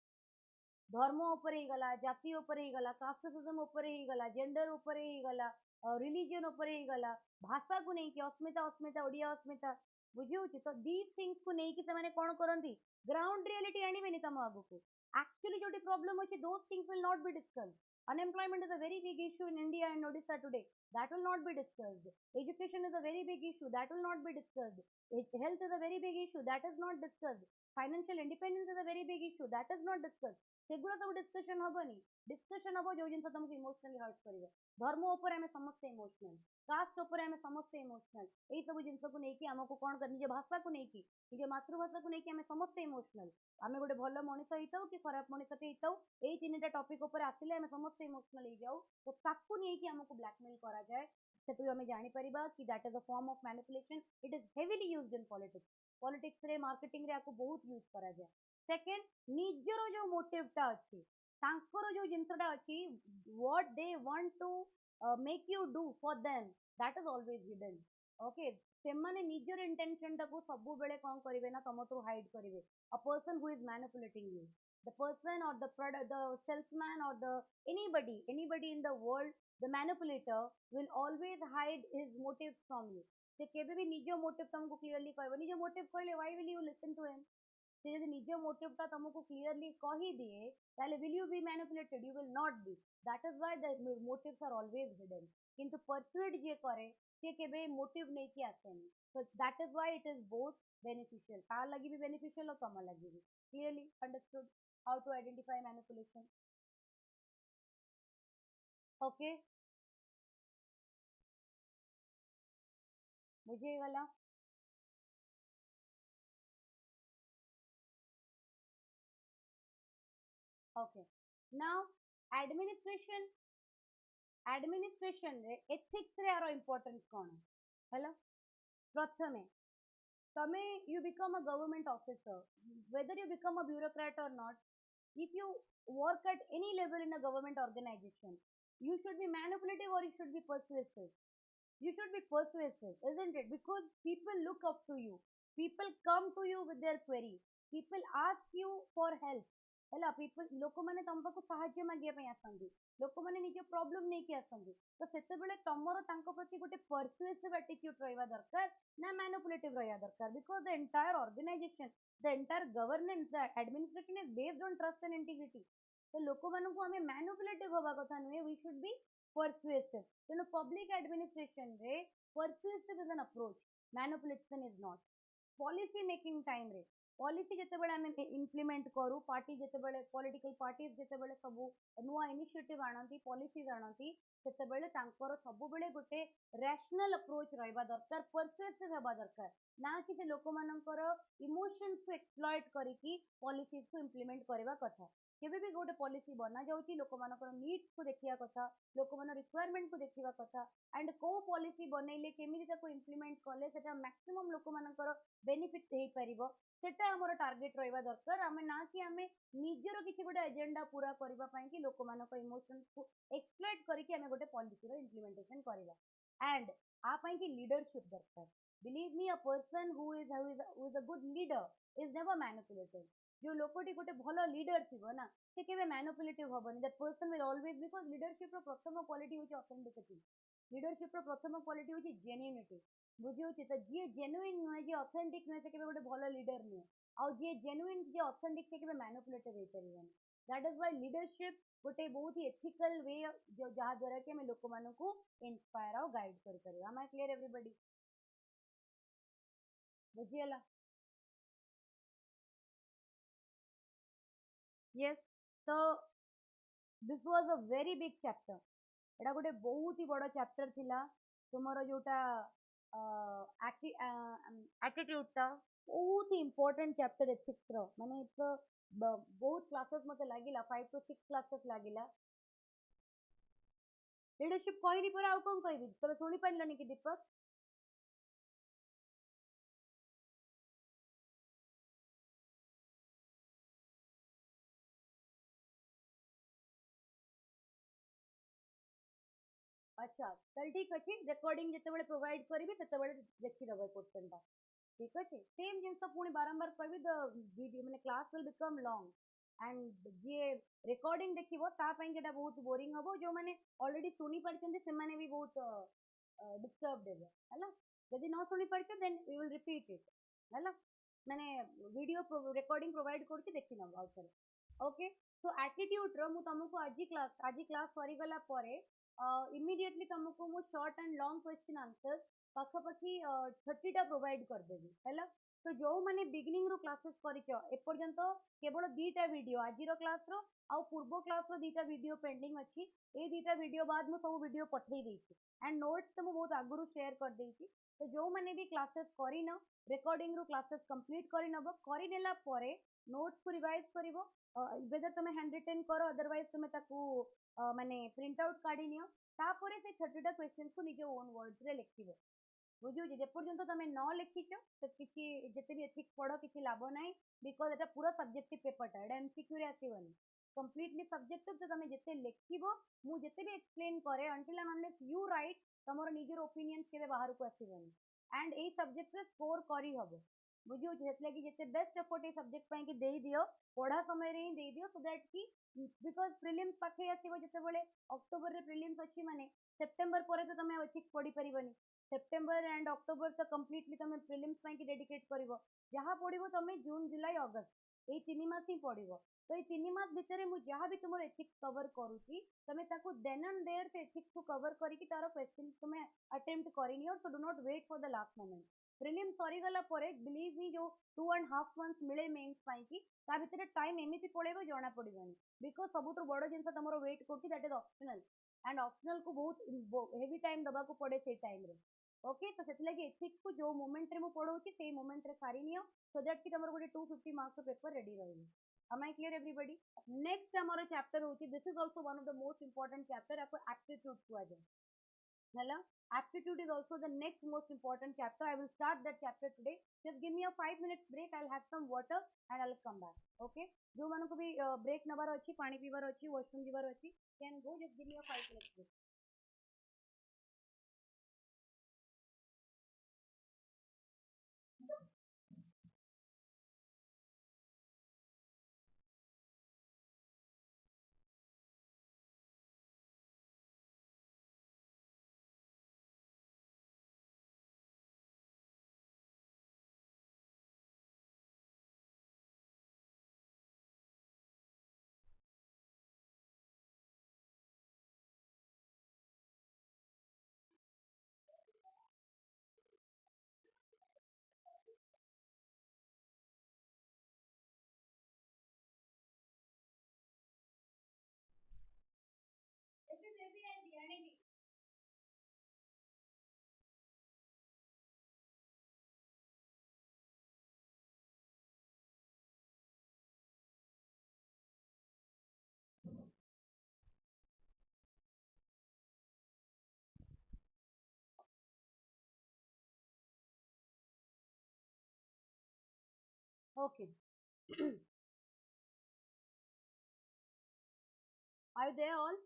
धर्म उपर ही गला जाति उपर ही गला कास्टिज्म उपर ही गला जेंडर उपर ही गला रिलीजन उपर ही गला भाषा को नहीं कि अस्मिता अस्मिता ओडिया अस्मिता बुझी तो दीज थिंग्स को नहीं कि से कौन करती ग्राउंड रियलिटी आने तुम आगु को एक्चुअली जो प्रॉब्लम अच्छे those things will not be discussed unemployment is a very big issue in India and Odisha today that will not be discussed education is a very big issue that will not be discussed health is a very big issue that is not discussed financial independence is a very big issue that is not discussed सेगुड़ा सब डिस्कशन हेनी डिस्कशन हम जो जिन तुमको इमोशनली हर्ट करेंगे धर्म उपर आम समस्ते इमोशनल कास्ट उपर आम समस्ते इमोशनल यही सब जिन को लेकिन आमको कौन कर निज भाषा को लेकिन निज मातृभाषा को लेकिन आम समस्ते इमोशनल आम गोटे भल मनीष होता कि खराब मनीषटे होता यही तीन टा टॉपिक उपर आसिले आम समस्ते इमोशनल हो जाऊ तो ताकू नहीं आमको ब्लैकमेल करा जाए से आम जापर कि that is a form of manipulation it is heavily used in politics politics रे मार्केटिंग रे आपको बहुत यूज करा जाए सेकेंड निजर जो मोटिव टा अच्छी जो जिनसटा अच्छी what they want to make you do for them that is always hidden okay से माने निजर इंटेंशन टाको सब बेले कौन करेंगे ना तुम तो हाइड करेंगे a person who is manipulating you the person और द प्रोडक्ट द सेल्समैन और the anybody in the world the manipulator will always hide his motive from you से केबे भी निज मोटिव तुमको क्लियरली कहबो निज मोटिव कहले why will you listen to him से यदि निज मोटिव टा तुमको क्लियरली कही दिए ताले will you be manipulated you will not be that is why the motives are always hidden किंतु परसुएट जे करे से केबे मोटिव नहीं कि आसेनी so that is why it is both beneficial तार लगी भी बेनिफिशियल और तुम लगी भी clearly understood how to identify manipulation okay मुझे वाला ओके नाउ एडमिनिस्ट्रेशन एडमिनिस्ट्रेशन रे एथिक्स रे आरो इंपोर्टेंस कोन हेलो प्रथमे तमे you become a government officer whether you become a bureaucrat or not if you work at any level in a government organization you should be manipulative or you should be persuasive you should be persuasive isn't it because people look up to you people come to you with their query people ask you for help ହେଲା people ଲୋକମାନେ ତମ ପାଖକୁ ସାହାଯ୍ୟ ମାଗିବା ପାଇଁ ଆସନ୍ତି ଲୋକମାନେ ନିଜ ପ୍ରୋବ୍ଲେମ ନେଇକି ଆସନ୍ତି ତ ସେତେବେଳେ ତମର ତାଙ୍କ ପ୍ରତି ଗୋଟେ ପର୍ସୁଏସିଭ ଆଟିଟ୍ୟୁଡ ରହିବା ଦରକାର ନା ମ୍ୟାନିପୁଲେଟିଭ ରହିବା ଦରକାର because the entire organisation the entire governance the administration is based on trust and integrity तो ଲୋକମାନଙ୍କୁ ଆମେ ମ୍ୟାନିପୁଲେଟିଭ ହବା କଥା ନୁହେଁ वी शुड बी persuasive ତେଣୁ ପବ୍ଲିକ ଆଡମିନିଷ୍ଟ୍ରେସନ ରେ persuasive is an approach manipulation is not policy making time रे पॉलिसी जितेबाला आम इम्प्लीमेंट करू पार्टी जितेबाला पॉलिटिकल पार्टी जितेबाला सब नुआ इनिशिएटिव आणती पॉलिसीज आणती ସେତେବେଳେ ତାଙ୍କର ସବୁବେଳେ ଗୋଟେ rational approach ରହିବା ଦରକାର, persuasive ହେବା ଦରକାର, ନା କି ସେ ଲୋକମାନଙ୍କର ଇମୋସନ୍ସକୁ ଏକ୍ସପ୍ଲଏଟ୍ କରିକି ପଲିସିଜକୁ ଇମ୍ପ୍ଲିମେଣ୍ଟ କରିବା କଥା। କେବେ ବି ଗୋଟେ ପଲିସି ବନା ଯାଉଛି ଲୋକମାନଙ୍କର ନିଡ୍ସକୁ ଦେଖିବା କଥା, ଲୋକମାନଙ୍କ ରିକ୍ୱାରମେଣ୍ଟକୁ ଦେଖିବା କଥା, ଆଣ୍ଡ କୋଉ ପଲିସି ବନେଇଲେ କେମିତି ତାକୁ ଇମ୍ପ୍ଲିମେଣ୍ଟ କଲେ ସେଟା ମ୍ୟାକ୍ସିମମ୍ ଲୋକମାନଙ୍କର ବେନିଫିଟ୍ ହେଇପାରିବ, ସେଟା ଆମର ଟାର୍ଗେଟ ରହିବା ଦରକାର। ଆମେ ନା କି ଆମେ ନିଜର କିଛି ଗୋଟେ ଏଜେଣ୍ଡା ପୁରା କରିବା ପାଇଁ କି ଲୋକମାନଙ୍କ ଇମୋସନ୍ସକୁ ଏକ୍ସପ୍ଲଏଟ୍ କରିକି ଆମେ ଗୋଟେ ପଲିସିର ଇମ୍ପ୍ଲିମେଣ୍ଟେସନ କରିବା। ଆଣ୍ଡ ଆ ପାଇଁ କି ଲିଡରशिପ ଦରକାର। ବିଲିଭ୍ ମି, ଅ ପର୍ସନ ହୁ ଇଜ ଅ ଗୁଡ୍ ଲିଡର ଇଜ ନେଭର ମ୍ୟାନିପୁଲେଟେଡ୍। ଯୋଉ ଲୋକଟି ଗୋଟେ ଭଲ ଲିଡର ଥିବ ନା, ସେ କେବେ ମ୍ୟାନିପୁଲେଟିଭ ହବନି। That person will always, because ଲିଡରशिପର ପ୍ରଥମ କ୍ୱାଲିଟି ହେଉଛି ଅଥେଣ୍ଟିସିଟି। ଲିଡରशिପର ପ୍ରଥମ କ୍ୱାଲିଟି ହେଉଛି ଜେନ୍ୟୁନିଟି। ବୁଝିହଉଛି ତ? ଯିଏ ଜେନ୍ୟୁଇନ୍ ନୁହେଁ, ଯିଏ ଅଥେଣ୍ଟିକ ନୁହେଁ, ସେ କେବେ ଗୋଟେ ଭଲ ଲିଡର ନୁହେଁ। ଆଉ ଯିଏ ଜେନ୍ୟୁଇନ୍, ଯିଏ ଅଥେଣ୍ଟିକ, ସେ କେବେ ମ୍ୟାନିପୁଲେଟିଭ ହେଇପାରିବନି। ଦ୍ୟାଟ୍ ଇଜ ୱାଇ ଲିଡରशिପ ଗୋଟେ ବହୁତ ହି ଏଥିକାଲ ୱେ, ଯାହା ଦ୍ୱାରା କି ଆମେ ଲୋକମାନଙ୍କୁ ଇନ୍ସପାୟାର ଆଉ ଗାଇଡ କରିପାରିବା। ଆମ clear ଏଭରିବଡି? ବୁଝିଗଲା? Yes. So this was a very big chapter. ଏଟା ଗୋଟେ ବହୁତ ହି ବଡ ଚାପ୍ଟର ଥିଲା। ତୁମର ଯୋଉଟା ଆଟିଟ୍ୟୁଡ ଟା ବହୁତ ହି ଇମ୍ପୋର୍ଟାଣ୍ଟ ଚାପ୍ଟର ଏଥିକ୍ସ ର, ମାନେ ବହୁତ କ୍ଲାसेस ମତେ ଲାଗିଲା, 5 to 6 କ୍ଲାसेस ଲାଗିଲା। ଲିଡରशिପ କହିଲି ପରେ ଆଉ କଣ କହିବି? ତମେ ଶୁଣି ପାରିଲନି କି ଦୀପକ? ଆଚ୍ଛା, ତାହେଲେ ଠିକ ଅଛି, ରେକର୍ଡିଂ ଯେତେବେଳେ ପ୍ରୋଭାଇଡ କରିବି ସେତେବେଳେ ଦେଖିଦବ କ୍ୱେଶ୍ଚନ ଟା। ଠିକ ଅଛି, ସେମ୍ ଜିନିଷ ପୁଣି ବାରମ୍ବାର କହିବି, ଭିଡିଓ ମାନେ class will become long. And ଯିଏ ରେକର୍ଡିଂ ଦେଖିବ ତା ପାଇଁ ସେଟା ବହୁତ ବୋରିଂ ହବ, ଯୋଉମାନେ ଅଲରେଡି ଶୁଣି ପାରିଛନ୍ତି ସେମାନେ ବି ବହୁତ ଡିଷ୍ଟର୍ବ ହେବେ, ହେଲା। ଯଦି ନ ଶୁଣି ପାରିଛ ଦେନ୍ ୟୁ ୱିଲ୍ ରିପିଟ୍ ଇଟ୍, ହେଲା। ମାନେ ଭିଡିଓ ରେକର୍ଡିଂ ପ୍ରୋଭାଇଡ କରୁଛି, ଦେଖି ନବ ଆଉ ଥରେ। ଓକେ, ସୋ ଆଟିଟ୍ୟୁଡ ର ମୁଁ ତମକୁ ଆଜି କ୍ଲାସ ସରିଗଲା ପରେ ଇମିଡିଏଟଲି ତମକୁ ମୁଁ short and long question answer ପାଖାପାଖି 30ଟା ପ୍ରୋଭାଇଡ କରିଦେବି, ହେଲା। ତ ଯୋଉମାନେ ବିଗିନିଂ ରୁ କ୍ଲାसेस କରିଛ ଏପର୍ଯ୍ୟନ୍ତ, କେବଳ ଦିଟା ଭିଡିଓ, ଆଜିର କ୍ଲାସ ର ଆଉ ପୂର୍ବ କ୍ଲାସ ର ଦିଟା ଭିଡିଓ ପେଣ୍ଡିଂ ଅଛି। ଏଇ ଦିଟା ଭିଡିଓ ବାଦ ମୁଁ ସବୁ ଭିଡିଓ ପଠେଇ ଦେଇଛି, ଆଣ୍ଡ ନୋଟ୍ସ ତ ମୁଁ ବହୁତ ଆଗରୁ ସେୟାର କରିଦେଇଛି। ତ ଯୋଉମାନେ ବି କ୍ଲାसेस କରିନ, ରେକର୍ଡିଂ ରୁ କ୍ଲାसेस କମ୍ପ୍ଲିଟ କରିନବ, କରିନେଲା ପରେ ନୋଟ୍ସ କୁ ରିଭାଇଜ କରିବ। ବେଦର ତମେ ହ୍ୟାଣ୍ଡ ରିଟେନ୍ କର, ଅଦରୱାଇଜ ତମେ ତାକୁ ମାନେ ପ୍ରିଣ୍ଟ ଆଉଟ୍ କାଢି ନିଅ। ତାପରେ ସେ 30ଟା କ୍ୱେଶ୍ଚନକୁ ନିଜ ଓନ୍ ୱାର୍ଡରେ ଲେଖିବ। ବୁଝୁଛି? ଯେପର୍ଯ୍ୟନ୍ତ ତମେ ନ ଲେଖିଛ ତ କିଛି, ଯେତେ ବି ଏଥିକ୍ସ ପଢ କିଛି ଲାଭ ନାହିଁ, ବିକଜ ଏଟା ପୁରା ସବଜେକ୍ଟିଭ ପେପରଟା, ଏଟା ଏମସିକ୍ୟୁ ରେ ଆସିବନି, କମ୍ପ୍ଲିଟଲି ସବଜେକ୍ଟିଭ। ତ ତମେ ଯେତେ ଲେଖିବ, ମୁଁ ଯେତେ ବି ଏକ୍ସପ୍ଲେନ କରେ, until and unless you write, ତମର ନିଜର ଓପିନିଅନ କେବେ ବାହାରକୁ ଆସିବନି। ଆଣ୍ଡ ଏଇ ସବଜେକ୍ଟରେ ସ୍କୋର କରିହବ। ବୁଝିହଉଛି? ସେଥିଲାଗି ଯେତେ ବେଷ୍ଟ ଏଫର୍ଟ ଏଇ ସବଜେକ୍ଟ ପାଇଁ କି ଦେଇଦିଅ, ପଢା ସମୟରେ ହିଁ ଦେଇଦିଅ, ସୋ ଦ୍ୟାଟ କି, ବିକଜ ପ୍ରିଲିମ୍ସ ପାଖେଇ ଆସିବ ଯେତେବେଳେ, ଅକ୍ଟୋବରରେ ପ୍ରିଲିମ୍ସ ଅଛି ମାନେ ସେପ୍ଟେମ୍ବର ପରେ ତ ତମେ ଆଉ ଏଥିକ୍ସ ପଢି ପାରିବନି। ସେପ୍ଟେମ୍ବର ଆଣ୍ଡ ଅକ୍ଟୋବର ତ କମ୍ପ୍ଲିଟଲି ତମେ ପ୍ରିଲିମ୍ସ ପାଇଁ କି ଡେଡିକେଟ କରିବ। ଯାହା ପଢିବ ତମେ ଜୁନ, ଜୁଲାଇ, ଅଗଷ୍ଟ, ଏଇ 3 ମାସ ହିଁ ପଢିବ। ତ ଏଇ 3 ମାସ ଭିତରେ ମୁଁ ଯାହା ବି ତୁମର ଏଥିକ୍ସ କଭର କରୁଛି, ତମେ ତାକୁ ଦେନ୍ ଆଣ୍ଡ ଦେयर ସେ ଏଥିକ୍ସକୁ କଭର କରିକି ତାର କ୍ୱେଶ୍ଚନ ତମେ ଆଟେମ୍ପ୍ଟ କରିନିଅ। So do not wait for the last moment. Prelims ସରିଗଲା ପରେ ବିଲିଭ୍ ମି, ଯୋଉ 2.5 months ମିଳେ ମେନ୍ସ ପାଇଁ କି, ତା ଭିତରେ ଟାଇମ ଏମିତି ପଳେଇବ ଜଣା ପଡିବନି। ବିକଜ ସବୁଠୁ ବଡ ଜିନିଷ ତମର ୱେଟ୍ କରୁଛି, that is optional. And optional କୁ ବହୁତ ହେଭି ଟାଇମ ଦବାକୁ ପଡେ ସେଇ ଟାଇମରେ। ଓକେ, ତ ସେଥିଲାଗି ଏଥିକ୍ସକୁ ଯୋଉ ମୋମେଣ୍ଟରେ ମୁଁ ପଢଉଛି ସେଇ ମୋମେଣ୍ଟରେ ସାରି ନିଅ, ସୋ ଦ୍ୟାଟ କି ତମର ଗୋଟେ 250 ମାର୍କ୍ସ ପେପର ରେଡି ରହିବ। Am I clear everybody? Next ଆମର ଚାପ୍ଟର ହଉଛି, this is also one of the most important chapter, ଆକୁ ଆପ୍ଟିଟ୍ୟୁଡ କୁହାଯାଏ, ହେଲା। Aptitude is also the next most important chapter. I will start that chapter today. Just give me a 5 minutes break. I'll have some water and I'll come back. Okay? जो मानको भी break नबार अच्छी, पानी पीबार अच्छी, washroom जीबार अच्छी, can go. Just give me a 5 minutes break. Okay. Are you there all?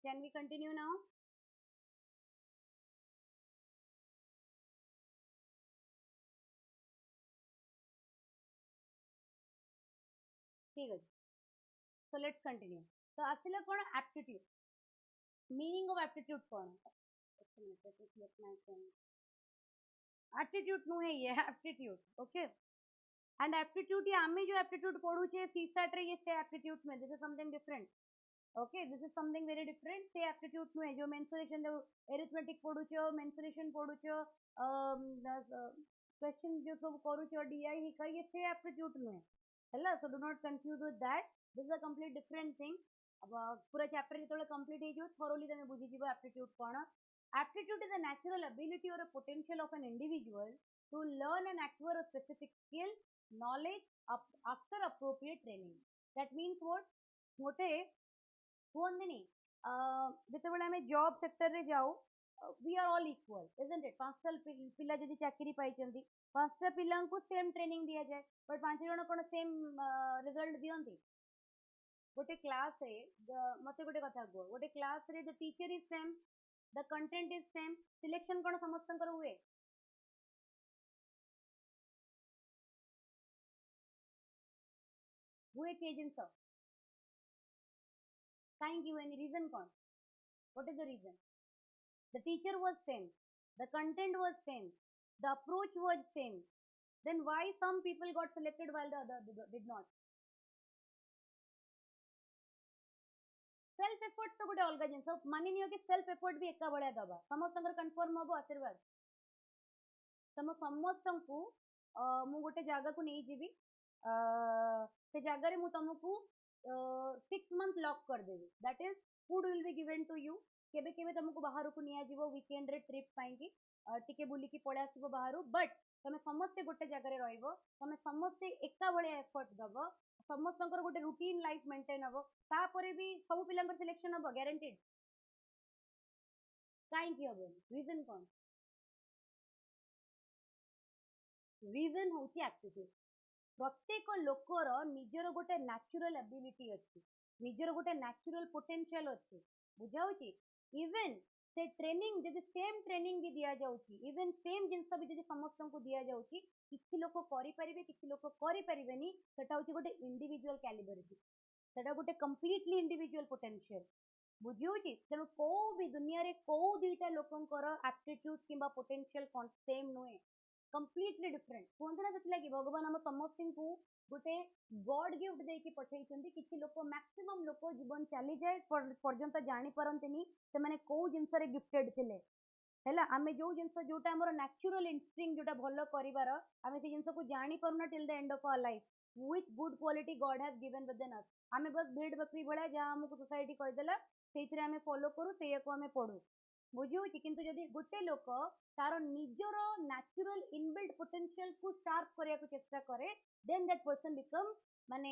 Can we continue now? ठीक है. So let's continue. So ଆସିଲା କ'ଣ aptitude. Meaning of aptitude କ'ଣ? Just a minute, let me select my phone. Aptitude नुहे ये aptitude. Okay. And aptitude ये आम्ही जो aptitude पढ़ुचे CSAT रे ये से aptitude में. This is something different. Okay, this is something very different. से aptitude नुहे जो mensuration जो arithmetic पढ़ुचे mensuration पढ़ुचे question जो सब करूचे DI ही का ये से aptitude नुहे. ହେଲା, so do not confuse with that. This is a complete different thing. अब पूरा chapter ଯେତେବେଳେ complete ହେଇଯିବ thoroughly ତମେ ବୁଝିଯିବ aptitude କ'ଣ. Aptitude is a natural ability or a potential of an individual to learn and acquire a specific skill, knowledge after appropriate training. That means what? ଗୋଟେ କୁହନ୍ତିନି ଯେତେବେଳେ ଆମେ job sector ରେ ଯାଉ we are all equal, isn't it? ପାଞ୍ଚଟା ପିଲା ଯଦି ଚାକିରି ପାଇଛନ୍ତି ପାଞ୍ଚଟା ପିଲାଙ୍କୁ ସେମ୍ ଟ୍ରେନିଂ ଦିଆଯାଏ, ବଟ୍ ପାଞ୍ଚ ଜଣ କ'ଣ ସେମ୍ ରେଜଲ୍ଟ ଦିଅନ୍ତି? ଗୋଟେ କ୍ଲାସରେ ମତେ ଗୋଟେ କଥା କୁହ, ଗୋଟେ କ୍ଲାସରେ the teacher is same, the content is same, selection କ'ଣ ସମସ୍ତଙ୍କର ହୁଏ? ହୁଏ କି ଜିନିଷ? କାହିଁକି ହୁଏନି? ରିଜନ କ'ଣ? What is the reason? The teacher was same, the content was same, the approach was same. Then why some people got selected while the other did not? Self effort तो गोटे अलग जिन मानि नियो कि सेल्फ एफर्ट भी एका भाया दबा समस्त कन्फर्म हम आशीर्वाद तुम समस्त को मु गोटे जगह को नहीं जीवी से जगह मु तुमको 6 मंथ लॉक कर देवी that is food will be given to you केबे केबे तुमको बाहर को निया जीवो वीकेंड रे ट्रिप पाई टिके बुलिकी पळे आसीबो बाहर बट तुम समस्ते गोटे जगह रहिबो तुम समस्ते एका भाया एफर्ट दब समस्त गोटे रूटीन लाइफ मेंटेन हम तापर भी सब पिला सिलेक्शन हम ग्यारंटेड कहीं हम रीजन कौन रीजन हूँ एप्टीट्यूड प्रत्येक लोकर निजर गोटे नेचुरल एबिलिटी अच्छी निजर गोटे नेचुरल पोटेंशियल अच्छी बुझाऊँ इवन से ट्रेनिंग जब सेम ट्रेनिंग भी दि जाऊँगी इवन सेम जिनस भी जब समस्त को दि जाऊँगी किसी लोक करें किसी लोक करें सेटा हूँ गोटे इंडिविजुअल कैलिबरिटी सेटा गोटे कंप्लीटली इंडिविजुअल पोटेंशियल बुझी तेणु कौ भी दुनिया रे कौ दुईटा लोकंकर एप्टीट्यूड किंबा पोटेंशियल सेम नुहे कंप्लीटली डिफरेंट कहते ना से भगवान आम समस्त को गोटे गॉड गिफ्ट देकी पठेइछंती किछि लोक मैक्सिमम लोक जीवन चली जाए पर्यंत जानी पारंतिनी से माने को जिंस रे गिफ्टेड थिले हैला आमे जो जिंस जोटा हमर नेचुरल इंस्टिंक्ट जोटा भलो करिवार आमे से जिंस को जानी परना till the end of our life which good quality God has given within us आमे बस भेड़ बकरी भला जहाँ हमको सोसाइटी कहि देला सेइथिरे आमे फॉलो करू सेया को आमे पढू बुझी किंतु जदि गोटे लोक तार निजर नेचुरल इनबिल्ट पोटेंशियल को शार्प करने को चेष्टा करे देन दैट पर्सन बिकम माने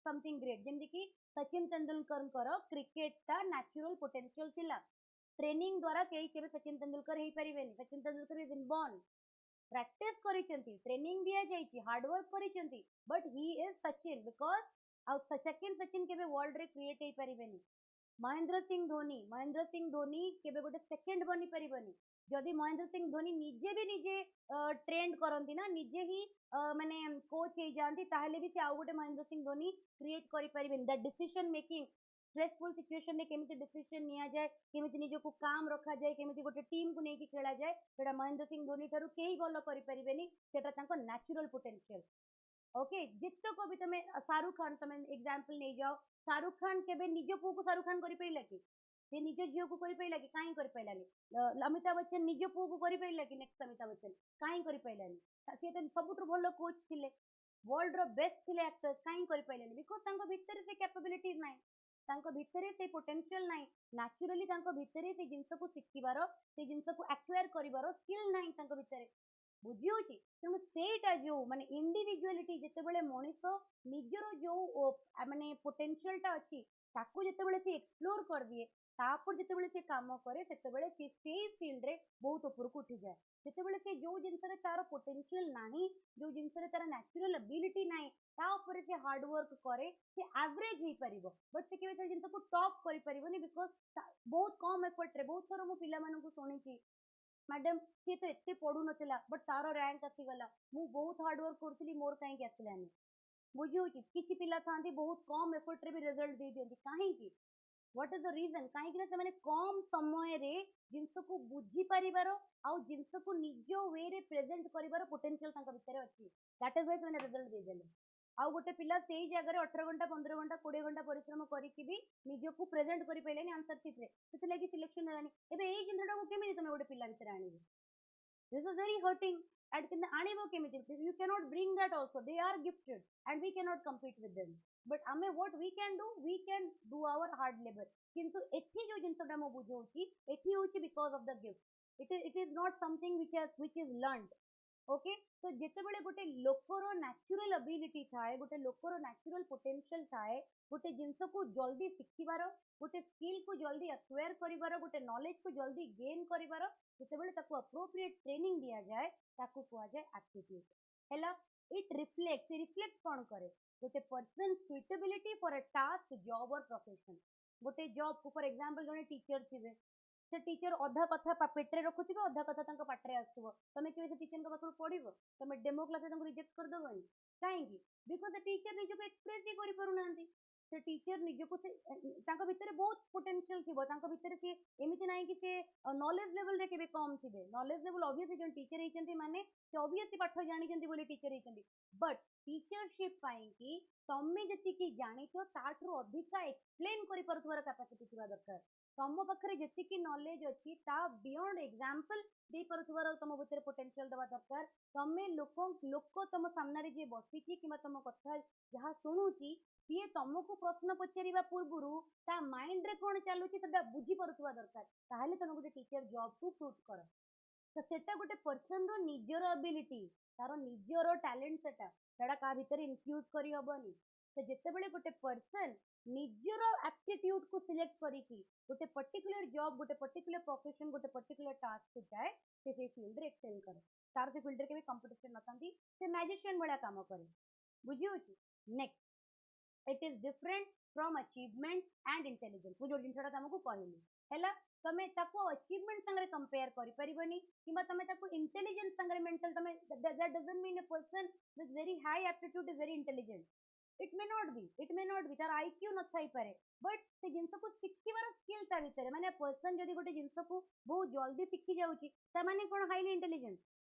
समथिंग ग्रेट जेमती कि सचिन तेंदुलकर क्रिकेट ता नेचुरल पोटेंशियल थिला ट्रेनिंग द्वारा कई केबे सचिन तेंदुलकर हे परिबेनी Sachin Tendulkar is inborn practice करिसेंती ट्रेनिंग दिया जाइछि हार्ड वर्क करिसेंती but he is Sachin because आउ सेकंड सचिन केबे वर्ल्ड रे क्रिएट हे परिबेनी महेंद्र सिंह धोनी केबे गोटे सेकंड बनी परिबनी जदि महेंद्र सिंह धोनी निजे भी निजे ट्रेंड करती ना निजे ही माने कोच हो जाती ताहले भी से आउ गोटे महेंद्र सिंह धोनी क्रिएट करि परिबेनी that decision making stressful situation में केमिति डिसीजन निया जाए केमिति निजको काम रखा जाए केमिति गोटे टीम को लेकिन खेला जाए सेटा महेंद्र सिंह धोनी ठारू केही भलो करि परिबेनी सेटा तांको नेचुरल पोटेंशियल ओके जितक भी तुम शाहरुख खान तुम एग्जांपल नहीं जाओ शाहरुख खान केबे निज पुओ को शाहरुख खान करि पैला कि से निज झील को करि पैला कि काहे करि पैलानी अमिताभ बच्चन निज पुओ को करि पैला कि नेक्स्ट अमिताभ बच्चन काहे करि पैलानी से तो सबुठ भलो कोच थिले वर्ल्ड रो बेस्ट थिले एक्टर्स काहे करि पैलानी बिकॉज़ तांको भीतर से कैपेबिलिटीज नाही तांको भितरे से पोटेंशियल नाही नेचुरली तांको भितरे से जिंस को शिखिबार से जिंस को एक्वायर करिबार स्किल नाही तांको भितरे बुझी होची तेणु सेटा जो माने इंडिविजुअलिटी जेतेबेले मनिष निजरो जो माने पोटेंशियल टा अछि ताकू जेतेबेले से एक्सप्लोर कर दिए तापर जेतेबेले से काम करे सेतेबेले से सेई फील्ड रे बहुत ऊपर को उठी जाए जेतेबेले से जो जिंस रे तार पोटेंशियल नाही जो जिंस रे तार नेचुरल एबिलिटी नाही ता ऊपर से हार्ड वर्क करे से एवरेज ही परिबो बट से केबे से जिंस को टॉप करि परिबोनी बिकॉज़ बहुत कम एफर्ट रे बहुत थोर मु पिला मानन को सुनिची मैडम सी तो एते पढ़ू नथिला बट तारो रैंक आसीगला मु बहुत हार्ड वर्क करथिली मोर काहे के आसिलानी बुझी होची किछि पिला थांती बहुत कम एफर्ट रे भी रिजल्ट दे दियंती काहे की व्हाट इज द रीजन काहे कि से माने कम समय रे जिंस को बुझी परिबार आउ जिंस को निजो वे रे प्रेजेंट करिबार पोटेंशियल तांका भितर अछि दैट इज व्हाई से माने रिजल्ट दे देले आउ गोटे पिला सेई जगह रे 18 घंटा 15 घंटा 20 घंटा परिश्रम करिकि भी निजो को प्रेजेंट करि पैलेनी आंसर शीट रे सेते लागि सिलेक्शन हेलानी एबे एई जिंसटा को केमि तमे गोटे पिला भितर आनिबो this is very hurting and in the animal chemicals you cannot bring that also they are gifted and we cannot compete with them but ame what we can do our hard labor kintu ethi jo jinsa ta mo bujhouchi ethi hochi because of the gift it is not something which is learned okay तो जेतेबेले गोटे लोकर नेचुरल एबिलिटी थाए गोटे लोकर नेचुरल पोटेंशियल थाए गोटे जिंस को जल्दी शिखिबार गोटे स्किल को जल्दी एक्वायर करिबार गोटे नॉलेज को जल्दी गेन करिबार जेतेबेले ताको अप्रोप्रिएट ट्रेनिंग दिया जाए ताको कुआ जाए एप्टीट्यूड हैला इट रिफ्लेक्ट कोन करे गोटे person suitability for a task job और प्रोफेशन गोटे जॉब को फॉर एग्जांपल जने टीचर थिबे से टीचर अधा कथा पेटरे रखुथिबे अधा कथा तांको पाटरे आसुबो तमे केबे से टीचर को पाखरु पढिबो तमे डेमो क्लास तांको रिजेक्ट कर दबनी काहेकी बिकॉज़ द टीचर निजो को एक्सप्रेस ही करि परु नांती से टीचर निजो को से तांको भितरे बहुत पोटेंशियल थिबो तांको भितरे से एमिति नाही कि से नॉलेज लेवल रे केबे कम थिबे नॉलेज लेवल ऑब्वियसली जन टीचर हेचंती माने से ऑब्वियसली पाठ जानि जंती बोली टीचर हेचंती बट टीचरशिप पाई कि तमे जति कि जानितो ताठरो अधिका एक्सप्लेन करि परथुवार कैपेसिटी थिबा दरकार तम पाखरे जति नॉलेज अच्छी ता बियॉन्ड एग्जांपल दे परथुवार तम भितर पोटेंशियल दवा दरकार तमे लोक तम सामने जे बसी कि तम कथा जहाँ शुणुची सी तुमको प्रश्न पचारिबा पूर्वरु ता माइंड रे कोन चलुची सेटा बुझी परथुवा दरकार ताहले तमे गोटे टीचर जॉब को फ्रूट कर तो सेटा गोटे पर्सन रो निजर एबिलिटी तारो निजर टैलेंट सेटा का भितर इन्फ्यूज करी हबनी तो जेतेबेले गोटे पर्सन निजर एप्टीट्यूड को सिलेक्ट करिकी गोटे पर्टिकुलर जॉब गोटे पर्टिकुलर प्रोफेशन गोटे पर्टिकुलर टास्क जाए से फील्ड रे एक्सेल करे तार से फील्ड रे केबे कंपटीशन नथांती से मैजिशियन भलिया काम करे बुझी होची next it is different from achievement and intelligence मु जो जिनसटा तुमको कहली हैला तमे ताको अचीवमेंट संगे कंपेयर करि परिबनी किबा तमे ताको इंटेलिजेंस संगे मेंटल तमे that doesn't mean a person with very high aptitude is very intelligent it may not be तार IQ न थाई पारे बट से जिंस को सिखिबार स्किल ता भितर माने पर्सन जदी गोटे जिंस को बहुत जल्दी सिखि जाउची ता माने कोन हाईली इंटेलिजेंट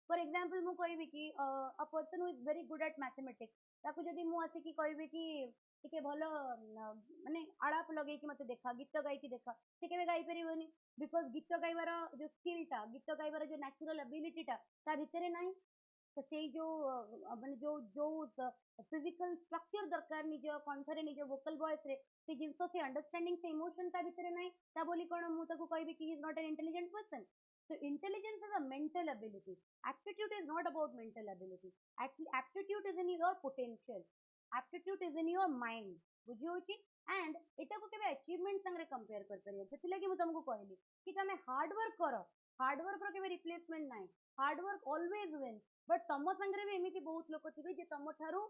फॉर एग्जांपल मु कहबी कि a person who is very good at mathematics ताको जदी मु आसी कि कहबी कि टिके भलो माने आलाप लगे कि मते देखा गीत गाई कि देखा से केबे गाई परिबोनी बिकॉज़ गीत गाइबार जो स्किल ता गीत गाइबार जो नेचुरल एबिलिटी ता भितरे नाही तो से जो माने जो फिजिकल स्ट्रक्चर दरकार निज कंठरे निज वोकल वॉइस रे से जिंस से अंडरस्टैंडिंग से इमोशन ता भितरे नाही ता बोली कोन मु ताको कहबी कि he is not an intelligent person so intelligence is a mental ability aptitude is not about mental ability aptitude is in your potential aptitude is in your mind बुझी होची एंड एटा को केबे अचीवमेंट संगे कंपेयर कर परियो सेति लागि मु तुमको कहली कि तमे हार्ड वर्क रो केबे रिप्लेसमेंट नाही hard work always win but तम संगे भी एमिति बहुत लोक थिबे जे तम थारू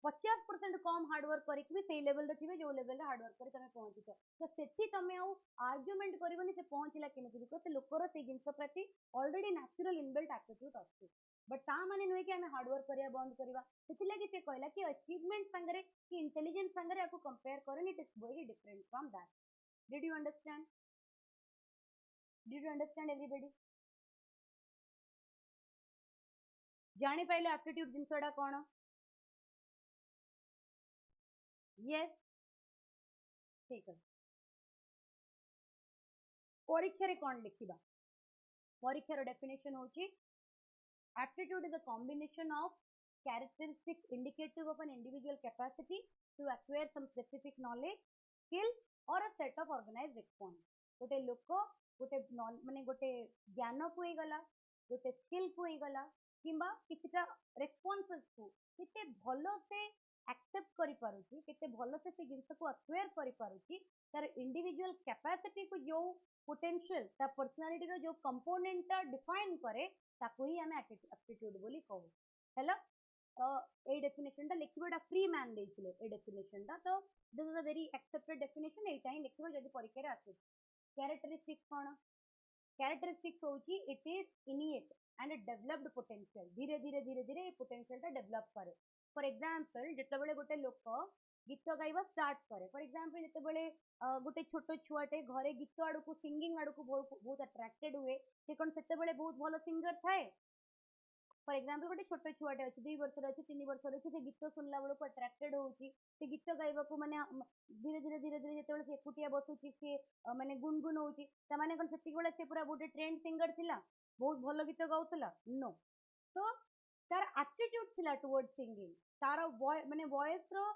50% कम हार्डवर्क करिक भी सेई लेवल रे थिबे जो लेवल रे हार्डवर्क करी तमे पहुंचितो तो सेठी तमे आउ आर्गुमेंट करबनी से पहुंचिला केमिति बिकॉज़ से लोकर से जिंस प्रति ऑलरेडी नेचुरल इनबिल्ट एप्टीट्यूड अछि बट ता माने नुहे कि हमें हार्डवर्क करिया बंद करिवा सेति लागि से कहला कि अचीवमेंट संगरे कि इंटेलिजेंस संगरे आपको कंपेयर करन it is very different from that did you understand everybody जानि पाइले एप्टीट्यूड जिंसडा कोन यस ठीक है परीक्षा रे कोन लिखिबा परीक्षा रो डेफिनेशन होची aptitude is a combination of characteristics indicative of an individual capacity to acquire some specific knowledge skill or a set of organized response. गोटे लोक गोटे माने गोटे ज्ञान को ही गला गोटे स्किल को ही गला किंबा किछिटा रेस्पॉन्सेस को केते भलो से एक्सेप्ट करि पारुची केते भलो से जिंस को अक्वायर करि पारुची तार इंडिविजुअल कैपेसिटी को जो पोटेंशियल ता पर्सनालिटी रो जो कंपोनेंट ता डिफाइन करे ताको ही हमें एप्टीट्यूड बोली कहू हैला तो ए डेफिनेशन ता लिखिबोटा फ्री मैन देइथिले ए डेफिनेशन ता तो this is a very accepted definition एटा ही लिखिबो जदी परीक्षा रे आसे कैरेक्टरिस्टिक्स कोन कैरेक्टरिस्टिक्स होची it is innate and developed potential धीरे धीरे धीरे धीरे पोटेंशियल ता डेवलप करे फॉर एग्जांपल जेतेबेले गोटे लोक गीत गाइबा स्टार्ट करे फॉर एग्जांपल जेतेबेले गोटे छोट छुआटे घरे गीत आड़ू को सिंगिंग आड़ू को बहुत अट्रैक्टेड हुए से कोन सेतेबेले बहुत भलो सिंगर थाए फॉर एग्जांपल गोटे छोट छुआटे अछि 2 वर्षर अछि 3 वर्षर अछि से गीत सुनला बेलो को अट्रैक्टेड होउची से गीत गाइबा को माने धीरे धीरे धीरे धीरे जेतेबेले से एकुटिया बसुची से माने गुनगुन होउची त माने कोन सेति बेले से पूरा गोटे ट्रेंड सिंगर थिला बहुत भलो गीत गाउतला नो तो तार एटीट्यूड थिला टुवर्ड्स सिंगिंग तार माने वॉइस रो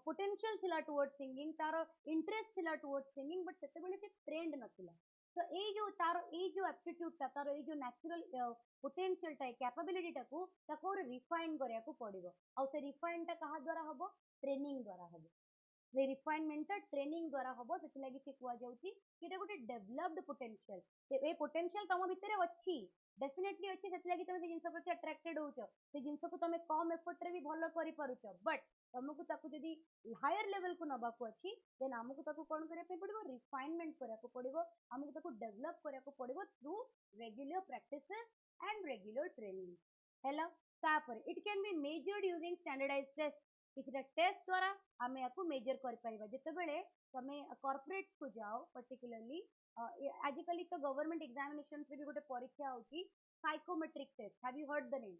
पोटेंशियल थिला टुवर्ड्स सिंगिंग तार इंटरेस्ट थिला टुवर्ड्स सिंगिंग बट सेते बेले से ट्रेंड नथिला तो ए जो तार ए जो एप्टीट्यूड ता तार ए जो नेचुरल पोटेंशियल टा कैपेबिलिटी टा को ताको रिफाइन करिया को पड़िबो आ से रिफाइन टा कहा द्वारा हबो ट्रेनिंग द्वारा हबो जे रिफाइनमेंट ट्रेनिंग द्वारा हबो सेति लागि से कुआ जाउची कि एटा गोटे डेवलप्ड पोटेंशियल ए पोटेंशियल तम भितरे अछि डेफिनेटली अछि सेति लागि तमे जिंस प्रति अट्रैक्टेड होउछ से जिंस को तमे कम एफर्ट रे भी भलो करि पारुछ बट तुमको ताकू जदी हायर लेवल को नबा को अछि देन हमको ताकू कोन करिया पे पड़िबो रिफाइनमेंट करिया को पड़िबो हमको ताकू डेवलप करिया को पड़िबो through regular practices and regular training हैला तापर it can be measured using standardised test किसी टेस्ट द्वारा आमे याकू मेजर कर परिबा जेतेबेले तमे कॉर्पोरेट को जाओ पर्टिकुलरली आजिकली तो गवर्नमेंट एग्जामिनेशन से भी गोटे परीक्षा होची psychometric test have you heard the name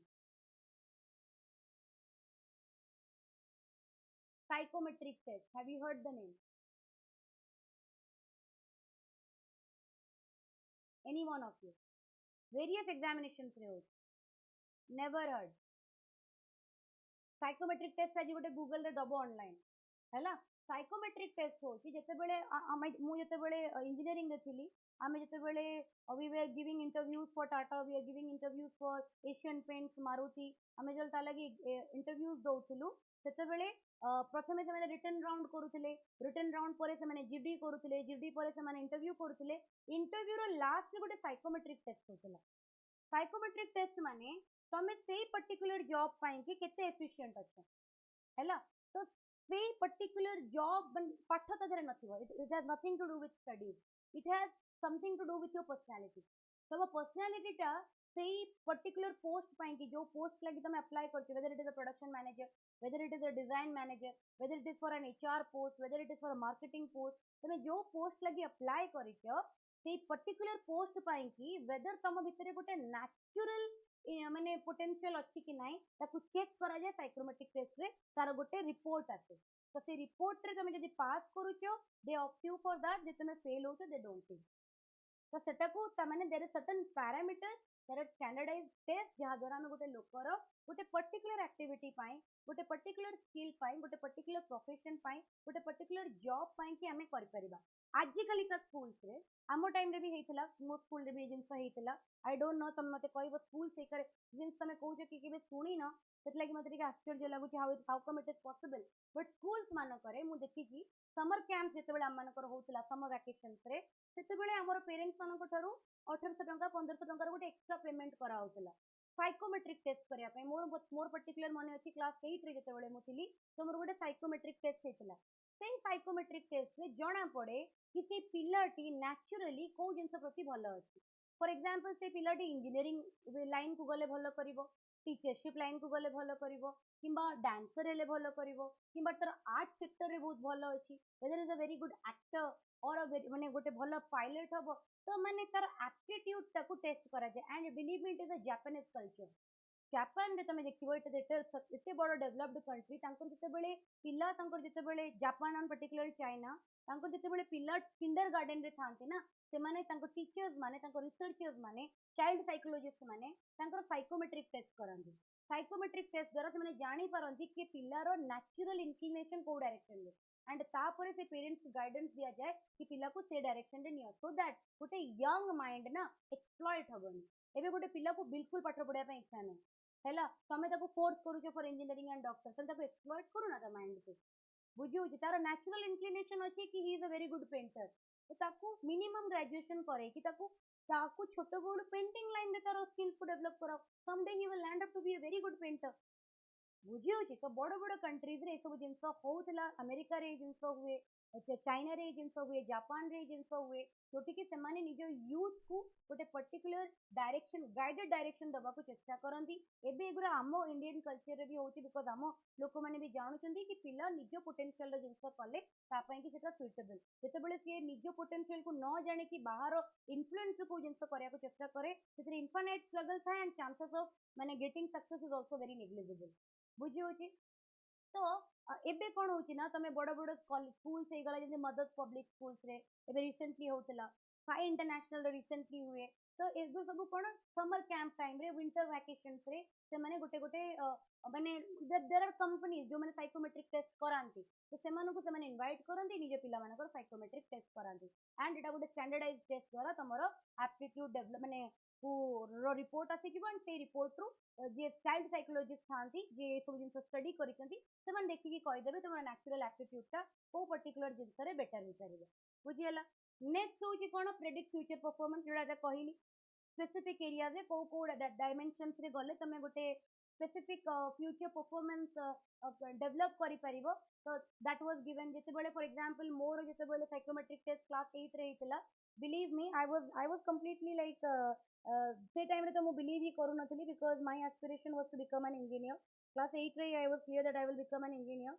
psychometric test have you heard the name any one of you various examinations रे होची never heard साइकोमेट्रिक टेस्ट आज गोटे गूगल रे दबो ऑनलाइन हैला साइकोमेट्रिक टेस्ट होची जेतेबेले मु जेतेबेले इंजीनियरिंग रे थिली आमे जेतेबेले we were giving interviews for Tata we are giving interviews for Asian Paints Maruti आमे जल ता लागि इंटरव्यूज दउथिलु सेतेबेले प्रथमे से रिटर्न राउंड करूथिले रिटर्न राउंड परे से माने जीडी करूथिले जीडी परे से माने इंटरव्यू करूथिले इंटरव्यू रो लास्ट गोटे साइकोमेट्रिक टेस्ट होतला साइकोमेट्रिक टेस्ट माने तमे सेई पर्टिकुलर जॉब पाई कि केते एफिशिएंट अछ हैला तो सेई पर्टिकुलर जॉब पाठ तदरे नथिबो it has nothing to do with studies it has something to do with your personality तो पर्सनालिटी टा सेई पर्टिकुलर पोस्ट पाई कि जो पोस्ट लागि तमे अप्लाई करछ whether it is a production manager whether it is a design manager whether it is for an HR post whether it is for a marketing post तमे जो पोस्ट लागि अप्लाई करिछ सेई पर्टिकुलर पोस्ट पाई कि वेदर तम भितरे गोटे नेचुरल माने पोटेंशियल अछि कि नाही ताकू चेक करा जाय साइकोमेट्रिक टेस्ट रे तार गोटे रिपोर्ट आसे तो से रिपोर्ट रे तमे जदी पास करूछो they opt you for that जे तमे फेल होतो दे डोंट थिंक तो सेटा को तमाने there is certain parameters there are standardised test जहा द्वारा हम गोटे लोकर गोटे पर्टिकुलर एक्टिविटी पाई गोटे पर्टिकुलर स्किल पाई गोटे पर्टिकुलर प्रोफेशन पाई गोटे पर्टिकुलर जॉब पाई कि हमें कर परिबा आजिकली का स्कूल्स रे आमो टाइम रे भी हेइतला मो स्कूल रे भी जिंस हेइतला आई डोंट नो तुम मते कहबो स्कूल से करे जिंस तमे कहूछ कि केबे सुनी न सेत लागि मते आश्चर्य लागु how come it is possible but schools मान करे मु देखि कि समर कैंप जेते बेला मन कर होतला समर वैकेशंस रे सेते बेले हमर पेरेंट्स मान को थारु 1800 टंका 1500 टंका गोटे एक्स्ट्रा पेमेंट करा होतला साइकोमेट्रिक टेस्ट करिया पे मोर पर्टिकुलर माने अछि क्लास 8 रे जेते बेले मु थिली तो मोर गोटे साइकोमेट्रिक टेस्ट हेतला सेई साइकोमेट्रिक टेस्ट रे जणा पड़े कि से पिलाटी नेचुरली को जिंस प्रति भलो अछि फॉर एग्जांपल से पिलाटी इंजीनियरिंग लाइन को गले भलो करिवो टीचरशिप लाइन को गले भलो करिवो किंबा डांसर हेले भलो करिवो किंबा तर आर्ट सेक्टर रे बहुत भलो अछि whether is a very good actor और माने गोटे भलो पायलट हबो तो माने तर एप्टीट्यूड ताकू टेस्ट करा जाय and believe me it is a Japanese culture Japan रे तमे देखिबो एते बड़ डेवलप्ड कंट्री तांकर जते बेले पिला तांकर जते बेले जापान एंड पर्टिकुलर चाइना तांकर जते बेले पिला किंडर गार्डन रे थांते ना से माने तांकर टीचर्स माने तांकर रिसर्चर्स माने चाइल्ड साइकोलॉजिस्ट माने तांकर साइकोमेट्रिक टेस्ट करंती साइकोमेट्रिक टेस्ट द्वारा से माने जानि पारंती कि पिलारो नेचुरल इंक्लिनेशन को डायरेक्शन रे एंड तापर से पेरेंट्स गाइडेंस दिया जाए कि पिला को से डायरेक्शन रे नियो सो दैट गोटे यंग माइंड ना एक्सप्लॉइट हबनी एबे गोटे पिला को बिल्कुल पाठ पढ़िया पे इच्छा नहीं हैला तमे ताको फोर्स करूछ फॉर इंजीनियरिंग एंड डॉक्टर तमे ताको एक्सप्लॉइट करू ना ता माइंड को बुझी होची तार नेचुरल इंक्लिनेशन अछि कि ही is a very good painter तो ताको मिनिमम ग्रेजुएशन करे कि ताको ताको छोट बड़ पेंटिंग लाइन में तार स्किल्स को डेवलप करो someday he will land up to be a very good painter बुझी होची तो बड़ बड़ कंट्रीज रे सब जिंस होउतला अमेरिका रे जिंस हुए चाइना रे जिंस हुए जापान रे जिंस हुए जोटि कि सेमाने निज यूथ को गोटे पर्टिकुलर डायरेक्शन गाइडेड डायरेक्शन दबा को चेष्टा करंती एबे एगुरा आम इंडियन कल्चर रे भी होची बिकॉज आम लोक माने भी जानुचंदी कि पिला निज पोटेंशियल रो जिंस कले ता पई कि सेटा सुइटेबल जेतेबेले से निज पोटेंशियल को न जाने कि बाहर इन्फ्लुएंस को जिंस करिया को चेष्टा करे सेतिर इनफाइनाइट स्ट्रगल था एंड चांसेस ऑफ माने getting success is also very negligible बुझी होची तो एबे कौन होची ना तमे बड़ बड़ स्कूल्स हे गला जे मदर्स पब्लिक स्कूल्स रे एबे रिसेंटली होतला फाइ इंटरनेशनल रे रिसेंटली हुए तो एगो सब कोन समर कैंप टाइम रे विंटर वैकेशंस रे से माने गोटे गोटे माने देयर आर कंपनीज जो माने साइकोमेट्रिक टेस्ट करांती तो से माने को से माने इनवाइट करंती निजे पिला मानकर साइकोमेट्रिक टेस्ट करांती एंड एटा गोटे स्टैंडर्डाइज्ड टेस्ट द्वारा तमरो एप्टीट्यूड डेवलप माने को रिपोर्ट आसी जीवन से रिपोर्ट रू जे चाइल्ड साइकोलॉजिस्ट थांती जे सब जिन स्टडी करिसंती ସେମାନେ ଦେଖିକି କହିଦେବେ ତମର ନ୍ୟାଚୁରାଲ ଆପ୍ଟିଟ୍ୟୁଡ ଟା କୋଉ पर्टिकुलर ଜିନିଷରେ ବେଟର ହେଇପାରିବ ବୁଝିହେଲା ନେକ୍ସଟ ହଉଛି କଣ ପ୍ରେଡିକ୍ଟ फ्यूचर परफॉर्मेंस जोड़ा କହିଲି स्पेसिफिक एरिया रे को डायमेंशंस रे गले तमे गोटे स्पेसिफिक फ्यूचर परफॉर्मेंस डेवलप करि परिबो तो दैट वाज गिवन जते बेले फॉर एग्जांपल मोर जते बेले साइकोमेट्रिक टेस्ट क्लास 8 रे हितला believe me I was completely like से टाइम रे तो मु बिलीव ही करू नथली because my aspiration was to become an engineer class 8 रे I was clear that I will become an engineer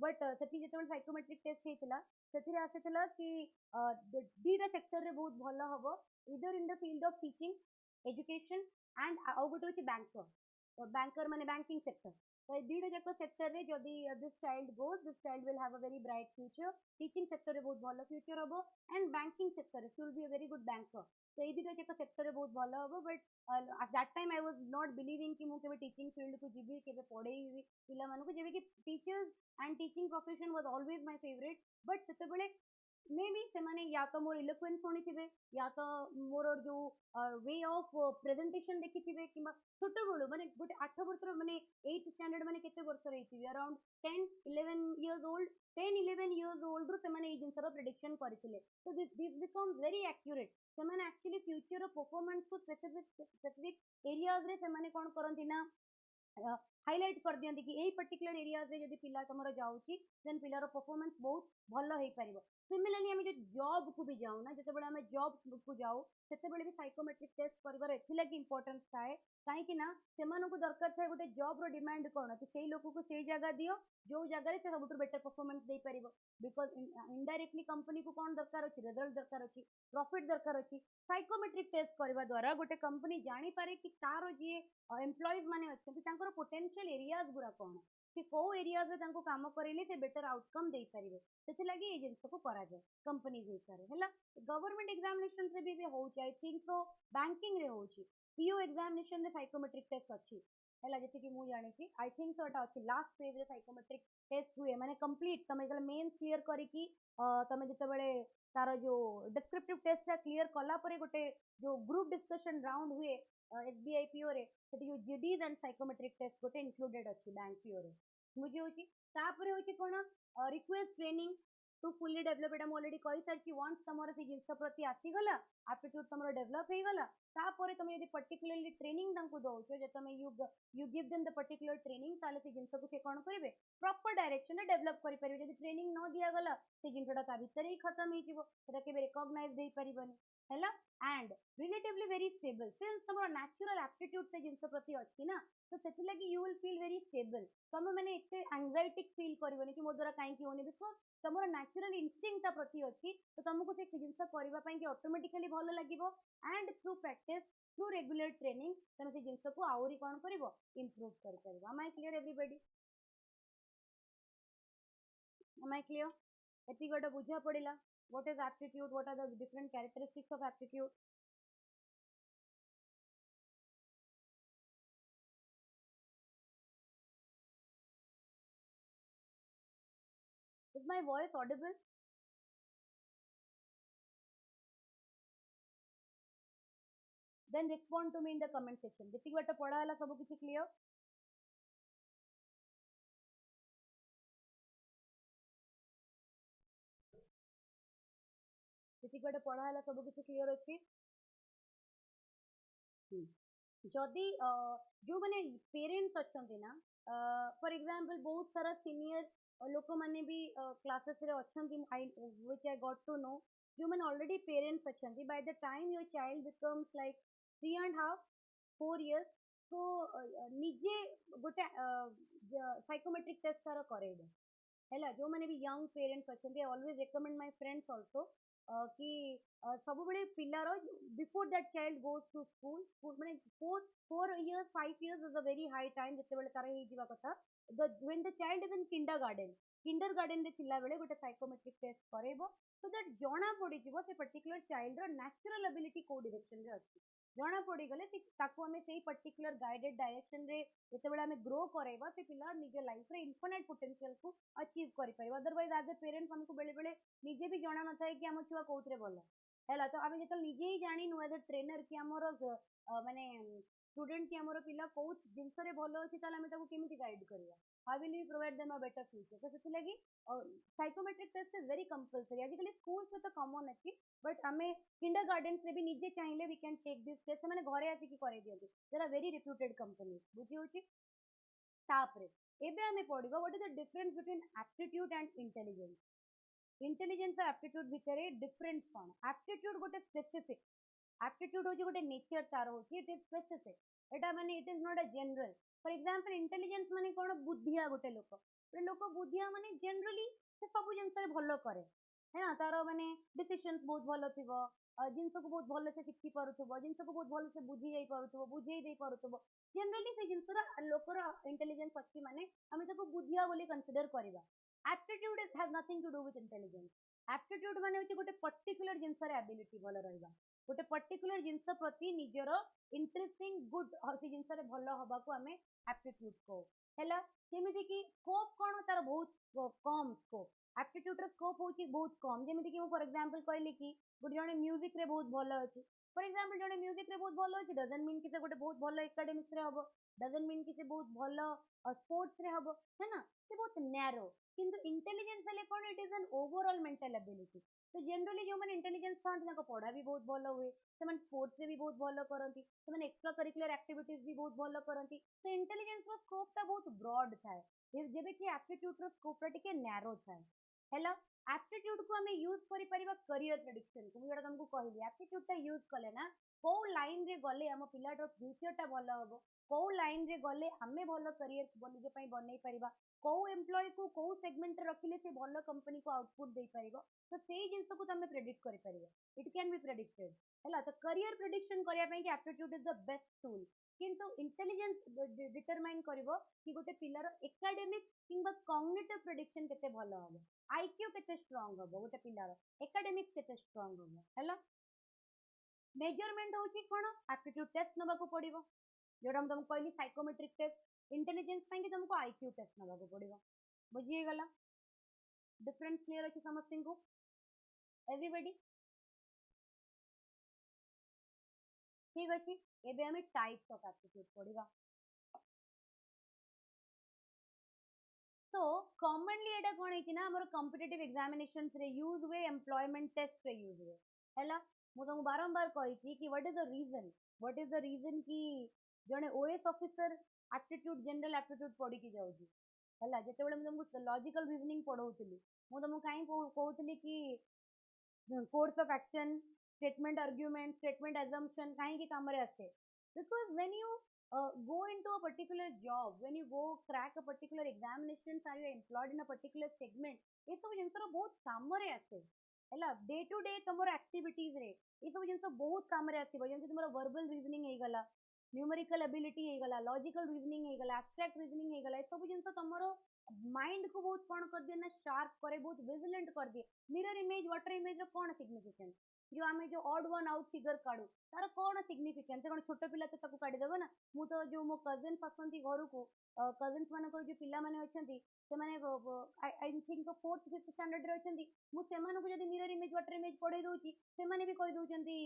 but सेठी जते साइकोमेट्रिक टेस्ट हितला सेथिरे आसेतला कि दीटा सेक्टर रे बहुत भलो हबो either in the field of teaching, education and आउ गोटे होची banker माने banking sector तो दीटा जाक सेक्टर रे जदी this child will have a very bright future teaching sector रे बहुत भलो फ्यूचर हबो and banking sector she will be a very good banker तो ए दीटा जाक सेक्टर रे बहुत भलो हबो but at that time I was not believing कि मु केबे टीचिंग फील्ड को जीवी केबे पढेइबी पिला मानको जेबे कि teachers and teaching profession was always my favourite but सेतेबेले मे बी से माने या तो मोर इलोक्वेंस होनी थिबे या तो मोर जो वे ऑफ प्रेजेंटेशन देखि थिबे किबा छोट बळो माने गोटे 8 वर्षर माने 8th स्टैंडर्ड माने केते वर्ष रहिथिबे around 10 11 years old 10 11 years old रु से माने ए जिंसर प्रेडिक्शन करथिले तो दिस बिकम्स वेरी एक्यूरेट से माने एक्चुअली फ्यूचर परफॉर्मेंस को स्पेसिफिक एरियाज रे से माने कोन करंती ना हाईलाइट कर दियंती कि एई पर्टिकुलर एरियाज रे जदी पिला तमरो जाउची देन पिलार परफॉर्मेंस बहुत भलो हेई परिबो सिमिलरली आम जो जॉब को भी जाऊ ना जिते बड़े आम जॉब को जाऊ सेते बड़े भी साइकोमेट्रिक टेस्ट करिवार एथिलागी इंपोर्टेंस थाए काहेकि ना सेमानकु दरकार थाए गोटे जॉब रो डिमांड कोन कि सेई लोक को सेई जगह दियो जो जगह रे से सबुठ बेटर परफॉर्मेंस दे परिबो बिकॉज़ इनडायरेक्टली कंपनी को कोन दरकार अछि रिजल्ट दरकार अछि प्रॉफिट दरकार अछि साइकोमेट्रिक टेस्ट करबा द्वारा गोटे कंपनी जानि पारे कि तारो जे एम्प्लॉइज माने अछि तांकर पोटेंशियल एरियाज गुरा कोन कि को एरियाज रे तांको काम करिले से बेटर आउटकम दे परिबे सेति लगी ए जिंस को करा जाय कंपनीज हिसारे हैला गवर्नमेंट एग्जामिनेशन से भी होउची आई थिंक सो बैंकिंग रे होउची पीओ एग्जामिनेशन रे साइकोमेट्रिक टेस्ट अछि हैला जति कि मु जानि छी आई थिंक सो एटा अछि लास्ट फेज रे साइकोमेट्रिक टेस्ट हुए माने कंप्लीट तमे जले मेंस क्लियर करी कि तमे जते बेले तार जो डिस्क्रिप्टिव टेस्ट है क्लियर कला परे गोटे जो ग्रुप डिस्कशन राउंड हुए एसबीआई पीओ रे सेति जो जीडीज एंड साइकोमेट्रिक टेस्ट गोटे इंक्लूडेड अछि बैंक पीओ रे मुझे होची तापरे होची कोन request training to fully develop एटा ऑलरेडी कहि सारची वंस तमरो से जिंस प्रति आसी गला एप्टीट्यूड तमरो डेवलप हे गला तापरे तमे यदि पर्टिकुलरली ट्रेनिंग तांको दोउछो जे तमे you give them the particular training ताले से जिंस को से कोन करिवे प्रॉपर डायरेक्शन रे डेवलप करि परिबे यदि ट्रेनिंग न दिया गला से जिंसटा ता भीतर ही खत्म हे जीवो सेटा केबे रिकॉग्नाइज देई परिबनी हैला and relatively very stable since तमरो नेचुरल एप्टीट्यूड से जिंस प्रति अछि ना तो सेति लगी you will feel very stable तमे माने एते एंजाइटिक फील करबनी कि मो द्वारा काई कि होनी बिकॉज़ तमरो नेचुरल इंस्टिंक्ट ता प्रति अछि तो तुमको से जिंस करबा पई कि ऑटोमेटिकली भलो लागिवो and through practice through regular training तमे से जिंस को आउरी कोन करबो इंप्रूव कर करबो am I clear everybody am I clear एति गोटे बुझा पड़िला what is aptitude what are the different characteristics of aptitude my voice audible? Then respond to me in the comment section. ଯେତିକି ବାଟ ପଢା ହେଲା ସବୁ କିଛି clear? ଯେତିକି ବାଟ ପଢା ହେଲା ସବୁ କିଛି clear ଅଛି? ଯଦି ଯୋଉମାନେ parents ଅଛନ୍ତି ନା, for example ବହୁତ ସାରା senior ଲୋକମାନେ ବି classes ରେ ଅଛନ୍ତି, which I got to know, ଯୋଉମାନେ already parents ଅଛନ୍ତି, by the time your child becomes like 3.5 4 years, so ନିଜେ ଗୋଟେ psychometric test ତାର କରେଇବେ ହେଲା। ଯୋଉମାନେ ବି young parents ଅଛନ୍ତି, I always recommend my friends also କି ସବୁବେଳେ ପିଲାର before that child goes to school, ମାନେ 4 years 5 years is a very high time ଯେତେବେଳେ ତାର ହେଇଯିବା କଥା, when the child is in kindergarten ରେ ଥିଲାବେଳେ ଗୋଟେ psychometric test କରେଇବ, so that ଜଣା ପଡିଯିବ ସେ particular child ର natural ability କୋଉ direction ରେ ଅଛି। ଜଣା ପଡିଗଲେ ତାକୁ ଆମେ ସେଇ particular guided direction ରେ ଯେତେବେଳେ ଆମେ grow କରେଇବା, ସେ ପିଲା ନିଜ life ରେ infinite potential କୁ achieve କରିପାରିବ। otherwise as a parents ଆମକୁ ବେଳେ ବେଳେ ନିଜେ ବି ଜଣା ନଥାଏ କି ଆମ ଛୁଆ କୋଉଥିରେ ଭଲ ହେଲା। ତ ଆମେ ଯେତେବେଳେ ନିଜେ ହିଁ ଜାଣିନୁ as a trainer କି ଆମର ମାନେ student କି ଆମର ପିଲା କୋଉ ଜିନିଷରେ ଭଲ ଅଛି, ତାହେଲେ ଆମେ ତାକୁ କେମିତି guide କରିବା? How will we provide them a better future? ତ ସେଥିଲାଗି psychometric test is very compulsory। ଆଜିକାଲି schools ରେ ତ common ଅଛି, but ଆମେ kindergartens ରେ ବି ନିଜେ ଚାହିଁଲେ we can take this test, ସେମାନେ ଘରେ ଆସିକି କରେଇ ଦିଅନ୍ତି। there are very reputed companies, ବୁଝି ହଉଛି? ତାପରେ ଏବେ ଆମେ ପଢିବା what is the difference between aptitude and intelligence। Intelligence और एप्टीट्यूड भितर डिफरेंस कौन? एप्टीट्यूड गोटे स्पेसिफिक, एप्टीट्यूड होची गोटे नेचर तार होची, इट इज स्पेसिफिक। एटा माने it is not a general. For example intelligence माने कोन? बुद्धिया गोटे लोक बुद्धिया माने जनरली से सब जिंस रे भलो करे है ना, तार माने डिसिजंस बहुत भलो थिबो, जिंस को बहुत भलो से शिखि पारुथबो, जिंस को बहुत भलो से बुझी जाई पारुथबो, बुझेई देई पारुथबो। जनरली से जिंस रा लोकर इंटेलिजेंस अछि माने हम ताको बुद्धिया बोली कंसीडर करबा। aptitude has nothing to do with intelligence। aptitude माने होची गोटे पर्टिकुलर जिंस रे एबिलिटी भलो रहबा, गोटे पर्टिकुलर जिंस प्रति निजर इंटरेस्टिंग गुड हसी जिंस रे भलो हबा को हमें एप्टीट्यूड को हैला। जेमिति कि स्कोप कोन तार बहुत कम स्कोप, एप्टीट्यूड रो स्कोप होची बहुत कम। जेमिति कि फॉर एग्जांपल कहली कि गोटे जने म्यूजिक रे बहुत भलो अछि, फॉर एग्जांपल जने म्यूजिक रे बहुत भलो अछि डजंट मीन कि से गोटे बहुत भलो एकेडमिक्स रे हबो, डजंट मीन कि से बहुत भलो स्पोर्ट्स रे हबो, है ना, से बहुत नैरो। किंतु इंटेलिजेंस हेले कोन? It is an overall mental ability. तो जनरली जो माने इंटेलिजेंस थांती ताको पढ़ा भी बहुत भलो हुए, से माने स्पोर्ट्स रे भी बहुत भलो करंती, से माने एक्स्ट्रा करिकुलर एक्टिविटीज भी बहुत भलो करंती। तो इंटेलिजेंस रो स्कोप ता बहुत ब्रॉड थाए, जेबे कि एप्टीट्यूड रो स्कोप ता टिके नैरो थाए। हैला एप्टीट्यूड को हमें यूज करि परिबा करियर प्रेडिक्शन को। जेटा तुमको कहली एप्टीट्यूड ता यूज कले ना, को लाइन रे गले हम पिलाटर फ्यूचर टा भलो हबो, को लाइन रे गले हमें भलो करियर निज पई बनै परिबा, को एम्प्लॉय को को सेगमेंट रखिले से भलो कंपनी को आउटपुट दे परिबो, तो सेही जिंस को तमे प्रेडिक्ट करि परिबो। इट कैन बी प्रेडिक्टेड हैला। तो करियर प्रेडिक्शन करिया पई कि aptitude is the best tool. किंतु इंटेलिजेंस डिटरमाइन करिवो कि गोटे पिलार एकेडमिक किंबा कॉग्निटिव प्रेडिक्शन केते भलो हबो, आईक्यू केते स्ट्रांग हबो, गोटे पिलार एकेडमिक केते स्ट्रांग हबो हैला। मेजरमेंट होची कोन? एप्टीट्यूड टेस्ट नबा को पड़िबो, जोटा हम तुमको कहली साइकोमेट्रिक टेस्ट। इंटेलिजेंस ପାଇଁ कि तुमको आईक्यू टेस्ट नबा को पड़िबो। बुझी गला? डिफरेंस क्लियर अछि समझिंग को? एवरीबॉडी ठीक अछि? एबे हम टाइप्स ऑफ एप्टीट्यूड पढ़िबा। तो कॉमनली एटा कोन है कि ना हमर कॉम्पिटिटिव एग्जामिनेशंस रे यूज हुए, एम्प्लॉयमेंट टेस्ट रे यूज हुए हैला। मु तुमको बारंबार कहि छी कि व्हाट इज द रीजन कि जने OS officer aptitude general aptitude पढ़ी कि जाउची हैला। जेते बेले मु तुमको लॉजिकल रीजनिंग पढ़ौतली, मु तुमको काई कहउतली कि course of action, statement argument, statement assumption काहे की काम रे आसे? Because when you go into a particular job, when you go crack a particular examination, are you employed in a particular segment, ये सब जिनस बहुत काम रे आसे हैला। डे टू डे तमर एक्टिविटीज रे ये सब जिनस बहुत काम रे आसीबो। जेंति तमर वर्बल रीजनिंग हे गला, न्यूमेरिकल एबिलिटी हे गला, लॉजिकल रीजनिंग हे गला, एब्स्ट्रैक्ट रीजनिंग हे गला, ये सब जिनस तमर माइंड को बहुत कौन कर दिए ना शार्प करे, बहुत विजिलेंट कर दिए। मिरर इमेज वाटर इमेज रो कौन सिग्निफिकेंस? जो आम जो ऑड वन आउट फिगर काढ़ू तार कौन सिग्निफिकेंस कौन छोट पिला तो ताको काढ़ी देबो ना मु तो जो मो कजिन्स आसंती घर को कजिन्स मानकर जो पिला माने अछंती से माने I think 4th 5th standard रे अछंती मु सेमान को जदी मिरर इमेज वाटर इमेज पढ़े दोची से माने भी कहि दोचंती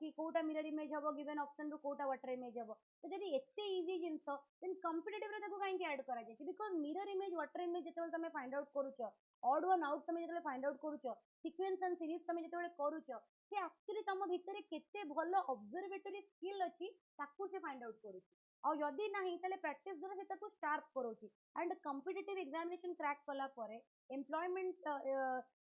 कि कोटा मिरर इमेज हबो गिवन ऑप्शन रो कोटा वाटर इमेज हबो तो जदी एते इजी जिंस देन कॉम्पिटिटिव रे ताको काहे ऐड करा जाय because mirror image water image जेतबे तमे फाइंड आउट करूछ ऑड वन आउट तमे जेतबे फाइंड आउट करूछ सीक्वेंस एंड सीरीज तमे जेतबे करूछ से एक्चुअली तम भितर केते भलो ऑब्जर्वेटरी स्किल अछि ताकू से फाइंड आउट करूछ और यदि नाही तले प्रैक्टिस द्वारा से ताकू शार्प करूछ एंड कॉम्पिटिटिव एग्जामिनेशन क्रैक कला परे एम्प्लॉयमेंट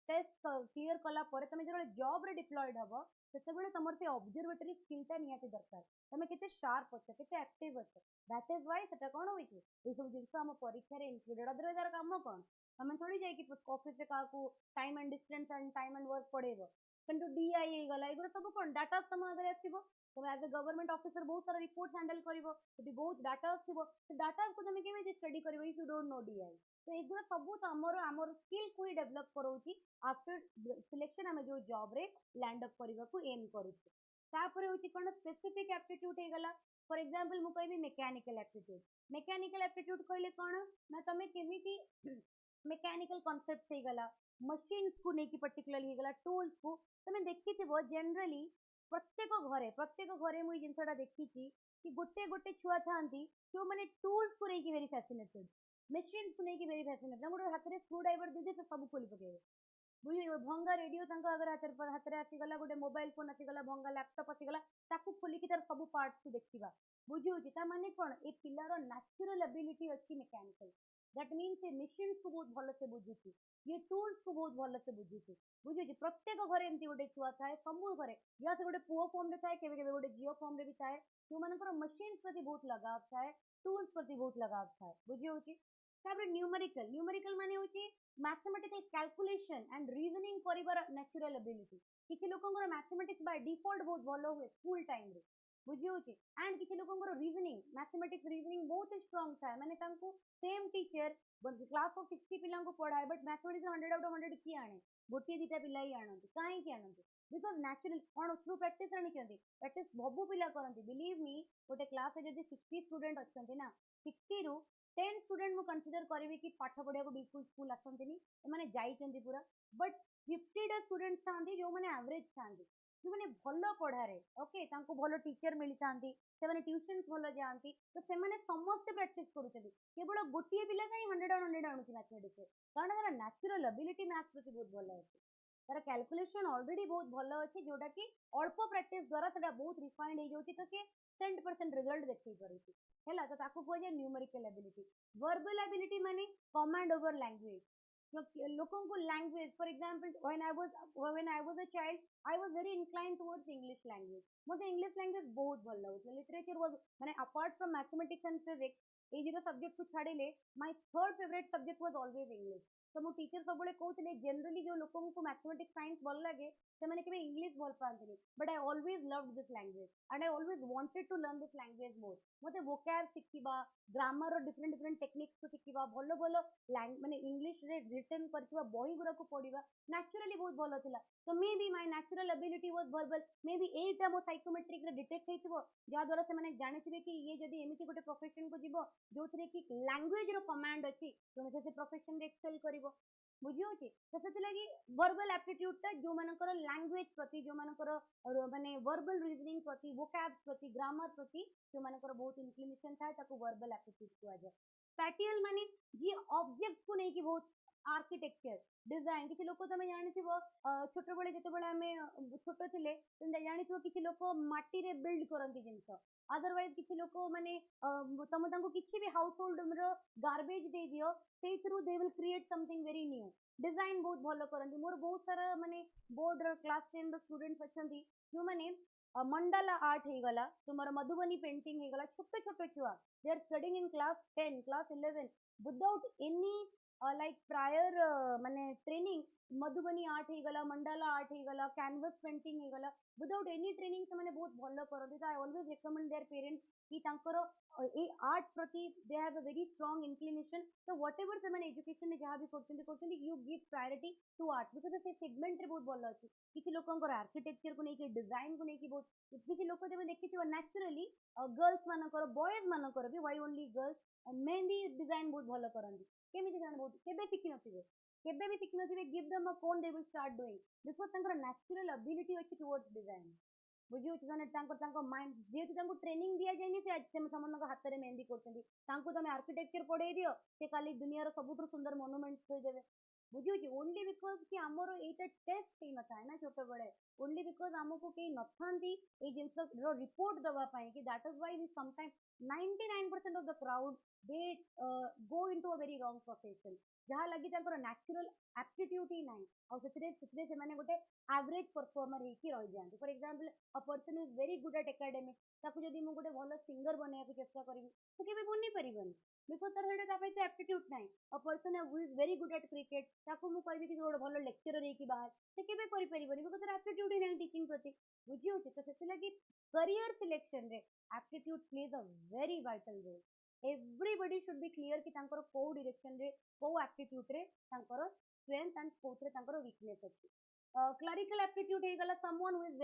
टेस्ट क्लियर कला परे तमे जेबे जॉब रे डिप्लॉयड हबो सेतेबेले तमर से ऑब्जर्वेटरी स्किलटा नियाती दरकार तमे केते शार्प अछ केते एक्टिव अछ दैट इज व्हाई सेटा कोन होई कि ए सब जिंस हम परीक्षा रे इंक्लूडेड अदरवाइज काम कोन हमें थोड़ी जाए कि ऑफिस से काकू time and distance and time and work पड़ेबो किंतु डीआई गला एगुरा सब कोन डाटा तुम अगर आसीबो तुम एज ए गवर्नमेंट ऑफिसर बहुत सारा रिपोर्ट हैंडल करिवो सेठी बहुत डाटा आसीबो से डाटा को तुम केमे स्टडी करिवो if you don't know DI तो एगुरा सब तो हमर स्किल को ही डेवलप करोची आफ्टर सिलेक्शन हमें जो जॉब रे लैंड अप करबा को एम करूची तापर होची कोन स्पेसिफिक एप्टीट्यूड हे गला फॉर एग्जांपल मु कहबी मैकेनिकल एप्टीट्यूड कहले कोन ना तमे केमिति मेकानिकल कॉन्सेप्ट हे गला मशीन्स को नेकी पर्टिकुलरली हे गला टूल्स को तमे देखिथिबो जनरली प्रत्येक घरे मु जिंसटा देखिछि कि गोटे गोटे छुआ थांती जो माने टूल्स को नेकी वेरी फैसिनेटेड मशीन्स को नेकी वेरी फैसिनेटेड गोटे हाथ रे स्क्रू ड्राइवर दे दे तो सब खोली पकेबे बुझी भंगा रेडियो तांका अगर हाथ रे आसी गला गोटे मोबाइल फोन आसी गला भंगा लैपटॉप आसी गला ताकू खोली कि तार सब पार्ट्स को देखिबा बुझी होची ता माने कोन ए पिलारो नेचुरल एबिलिटी अछि mechanical that means A machines को बहुत भलो से बुझुची ये टूल्स को बहुत भलो से बुझुची बुझुची प्रत्येक घरे एमती गोटे छुआ थाए सबु घरे या से गोटे पुओ फॉर्म रे थाए केबे केबे गोटे जियो फॉर्म रे भी थाए जो मानकर मशीन्स प्रति बहुत लगाव थाए टूल्स प्रति बहुत लगाव थाए बुझी होची तापर न्यूमेरिकल माने होची मैथमेटिकल कैलकुलेशन एंड रीजनिंग करिवार नेचुरल एबिलिटी किछि लोकंकर मैथमेटिक्स बाय डिफॉल्ट बहुत भलो हुए स्कूल टाइम रे बुझी होची एंड किछि लोकंकर रीजनिंग मैथमेटिक्स रीजनिंग बहुत स्ट्रांग थाए माने तांको सेम टीचर क्लास ऑफ 60 पिला को पढ़ाए बट मैथमेटिक्स 100 आउट ऑफ 100 की आने गोटे दीटा पिला ही आनंती काहे की आनंती बिकॉज नेचुरल कोन थ्रू प्रैक्टिस आनिचंती प्रैक्टिस बहु पिला करंती बिलीव मी गोटे क्लास रे जदी 60 स्टूडेंट अछंती ना 60 रु 10 स्टूडेंट मु कंसीडर करबी कि पाठ पढ़िया को बिल्कुल स्कूल आसंतीनी माने जाइचंती पूरा बट 50 टा स्टूडेंट थांती जो माने एवरेज थांती जो माने भलो पढ़ारे ओके तांको भलो टीचर मिली थांती से माने ट्यूशन्स भलो जानती तो से माने समस्त प्रैक्टिस करूचंती केवल गोटिए पिला काई 100 ऑन 100 आनुची मैथमेटिक्स कारण तार नेचुरल एबिलिटी मैथ्स प्रति बहुत भलो अछि तार कैलकुलेशन ऑलरेडी बहुत भलो अछि जोटा कि अल्प प्रैक्टिस द्वारा सेटा बहुत रिफाइंड हे जोची तो के 100% रिजल्ट देखि परछि हैला तो ताकू कोजे न्यूमेरिकल एबिलिटी वर्बल एबिलिटी माने कमांड ओवर लैंग्वेज लोगों को language for example when I was a child I was very inclined towards English language मुझे इंग्लिश लैंग्वेज बहुत भल लागुଥିଲା लिटरेचर वाज माने apart from mathematics and physics ए जीरो सब्जेक्ट को छाड़िले my third favourite subject was always English तो मो टीचर सबले कहउतले जनरली जो लोगों को मैथमेटिक्स साइंस भल लागे से माने केबे इंग्लिश भल पांतनी but I always loved this language and I always wanted to learn this language more मते वोकैब सिखिबा ग्रामर और डिफरेंट डिफरेंट टेक्निक्स को सिखिबा भलो भलो माने इंग्लिश रे रिटन करथिबा बही गुरा को पढिबा नेचुरली बहुत भलो थिला तो may be my natural ability was verbal may be एटा मो साइकोमेट्रिक रे डिटेक्ट हेतिबो जा द्वारा से माने जानिथिबे कि ये जदी एमिति गोटे प्रोफेशन को जिवो जोथरे कि लैंग्वेज रो कमांड अछि तो से प्रोफेशन रे एक्सेल करिवो बुझियो छी तो से लगी वर्बल एप्टीट्यूड ता जो मानकर लैंग्वेज प्रति जो मानकर माने वर्बल रीजनिंग प्रति वोकैब प्रति ग्रामर प्रति जो मानकर बहुत इंक्लिनेशन था ताको वर्बल एप्टीट्यूड कुआ जाय स्पैटियल माने जी ऑब्जेक्ट को नै कि बहुत आर्किटेक्चर डिजाइन किसी लोक तमे जानिथिबो छोट बळे जते बळे हमें छोट थिले तमे जानिथिबो किसी लोक माटी रे बिल्ड करंती जिंस अदरवाइज किसी लोक माने तमे तांको किछि भी हाउस होल्ड रो गार्बेज दे दियो से through they will create something very new design बहुत भलो करंती मोर बहुत सारा माने बोर्ड रो क्लास 10 रो स्टूडेंट्स अछंती जो माने मंडला आर्ट हे गला तुमर मधुबनी पेंटिंग हे गला छोटे छोटे छुआ they are studying in class 10 class 11 without any like prior माने ट्रेनिंग मधुबनी आर्ट हो गला, मंडाला आर्ट हो गला, कैनवस पेंटिंग हो गला, विदाउट एनी ट्रेनिंग से माने बहुत भलो करते। तो I always recommend their parents कि तांकर ए आर्ट प्रति they have a very strong inclination. तो व्हाटएवर से माने एजुकेशन में जहां भी करते you give priority to art, because से सेगमेंट रे बहुत भलो अछि। किछि लोकंकर आर्किटेक्चर को नेकी, डिजाइन को नेकी बहुत, किछि लोक जब देखिथिबो नेचुरली गर्ल्स मानकर, बॉयज मानकर भी, why only girls mehndi design बहुत भलो करंती। केमिति जान बहुत केबे शिखि नथिबे, केबे भी शिखि नथिबे, give them a phone, they will start doing, because तांकर नेचुरल एबिलिटी अछि टुवर्ड्स डिजाइन। बुझी होछि जाने तांकर माइंड जेतु तांको ट्रेनिंग दिया जायनि से समस्त हाथ में मेहंदी करछन्ती। तांको तमे आर्किटेक्चर पढ़ाई दियो, से काली दुनिया रो सबुठ सुंदर मोनुमेंट होई देबे। बुझी होछि ओनली बिकॉज कि हमरो एटा टेस्ट हे नथाय ना छोटे बड़े, ओनली बिकॉज हमको केही नथांती ए जिंस रो रिपोर्ट दवा पाए कि that is why we sometime 99% of the crowd they go into a very wrong profession, जहाँ लगी तांकर नेचुरल एप्टीट्यूड ही नाही, और सेतरे से माने गोटे एवरेज परफॉर्मर हेकी रहि जांती। For example a person is very good at academics, ताकू जदी मु गोटे भलो सिंगर बनेया चेष्टा करिवि तो केबे बनि परिबनि, बिकॉज तार हेडा तापै से एप्टीट्यूड नाही। A person who is very good eight cricket, ताकू मु कहबि कि गोटे भलो लेक्चरर हेकी बाहर, से केबे करि परिबनि, बिकॉज तार एप्टीट्यूड ही नाही टीचिंग प्रति। बुझी होछि तो सेते लगी करियर सिलेक्शन रे aptitude plays a very vital role. Everybody should be clear कि तांकर को डायरेक्शन रे, को एप्टीट्यूड रे तांकर स्ट्रेंथ एंड कोथरे तांकर वीकनेस अछि। क्लरिकल एप्टीट्यूड हे गला someone who is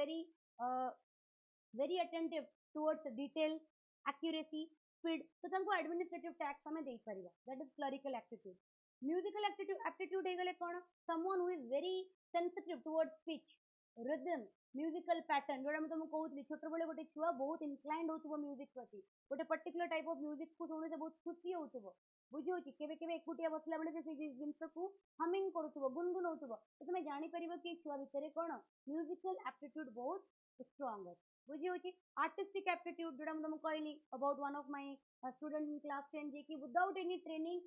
very attentive towards detail, accuracy, speed, तो तांको एडमिनिस्ट्रेटिव टैक्स हमें दे परिबा, that is clerical aptitude. Musical aptitude हे गले कोन, someone who is very sensitive towards pitch, rhythm, musical pattern, जोड़ा मैं तुमको कहूतली छोट बेले गोटे छुआ बहुत इनक्लाइंड होतबो म्यूजिक प्रति, गोटे पर्टिकुलर टाइप ऑफ म्यूजिक को सुने से बहुत खुशी होतबो। बुझी होछि केबे केबे एकुटिया बसला बेले से जिंस को हमिंग करथबो, गुनगुन होतबो, तो तुम जानि परिबो कि छुआ भितरे कोन म्यूजिकल एप्टीट्यूड बहुत स्ट्रांग है। बुझी होछि आर्टिस्टिक एप्टीट्यूड, जोड़ा मैं तुमको कहली about one of my student in class 10 जे कि without any training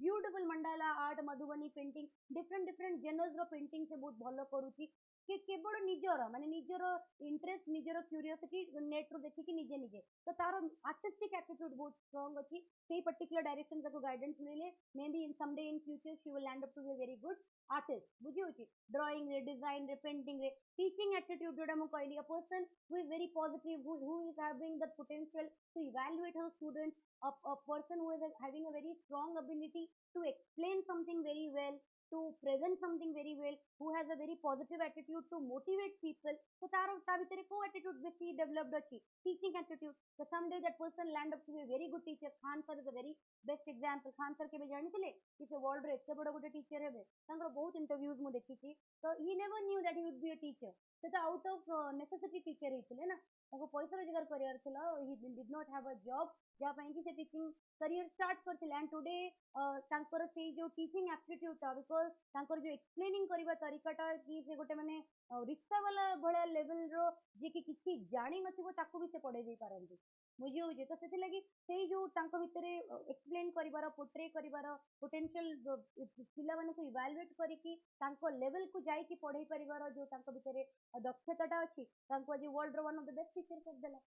beautiful mandala art, Madhubani painting, different different genres रो पेंटिंग से बहुत भलो करूची, कि केवल निजर माने निजर इंटरेस्ट, निजर क्यूरियोसिटी नेट रो देखि कि निजे निजे, तो तार आर्टिस्टिक एप्टीट्यूड बहुत स्ट्रांग अछि। सेही पर्टिकुलर डायरेक्शन को गाइडेंस मिले, may be in some day in future she will land up to be very good artist. बुझी होछि ड्राइंग रे, डिजाइन रे, पेंटिंग रे, टीचिंग एप्टीट्यूड जोड़ा मु कहली a person who is very positive, who is having the potential to evaluate her students, a person who is having a very strong ability to explain something very well, to present something very well, who has a very positive attitude to motivate people, so तार ता भितरे को attitude बेसी developed अछि। Teaching aptitude, so someday that person land up to be a very good teacher। Khan sir is a very best example। Khan sir केबे जानिथिले कि से वर्ल्ड रे एते बड़ गोटे टीचर हेबे, तांकर बहुत इंटरव्यूज मु देखिछि, so he never knew that he would be a teacher। से तो आउट ऑफ नेसेसिटी टीचर हेतिले ना, ताको पैसा रोजगार करियर थिला, he did not have a job, जा ପାଇଁ कि से टीचिंग करियर स्टार्ट करथिले। एंड टुडे तांकर से जो टीचिंग एप्टीट्यूड ता, बिकॉज तांकर जो एक्सप्लेनिंग करिबा तरीकाटा कि से गोटे माने रिक्शा वाला भले लेवल रो जे कि किछि जानि नथिबो ताको भी से पढ़े दे पारंती। बुझी होजे तो सेति लगी सेही जो तांको भितरे एक्सप्लेन करिबार, पोर्ट्रे करिबार पोटेंशियल पिला माने को इवैल्यूएट करिकि तांको लेवल को जाई कि पढ़ाई परिवार जो तांको भितरे दक्षताटा अछि, तांको आज वर्ल्ड रो one of the best teacher कर देला।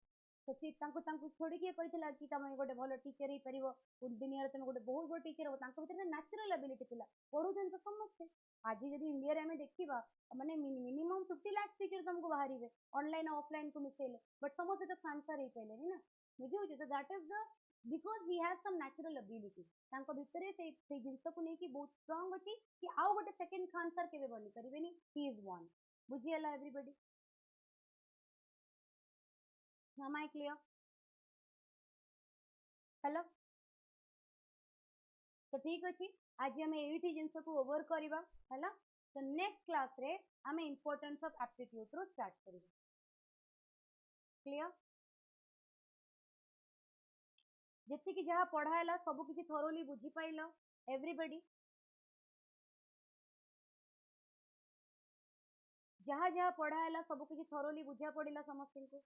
तो सी तांको तांको छोड़ी के कहितला कि तमे गोटे भलो टीचर ही परिबो, दुनिया रे तमे गोटे बहुत बड़ टीचर हो, तांको भितरे नेचुरल एबिलिटी थिला, पढुजन तो समझते। आज जदि इंडिया रे हमें देखिबा माने मिनिमम 50 लाख टीचर तुमको बाहरिबे ऑनलाइन ऑफलाइन को मिसेले, बट समझते तो आंसर ही पहले नहीं ना। बुझी होछि तो that is the because he has some natural ability, तांको भितरे से जिंस को नहीं कि बहुत स्ट्रांग अछि कि आउ गोटे सेकंड खान सर केबे बनि परिबेनी, ही इज वन। बुझियला everybody, am I clear? Hello, तो ठीक अछि आज हमें एठी जिंस को ओवर करबा हैला। तो नेक्स्ट क्लास रे हमें इंपोर्टेंस ऑफ एप्टीट्यूड रो स्टार्ट करिबा। क्लियर? जति कि जहाँ पढ़ाला सब किसी थोरोली बुझी पाइलो एवरीबॉडी? जहाँ जहाँ पढ़ाला सब किसी थोरोली बुझा पड़िला समस्त को?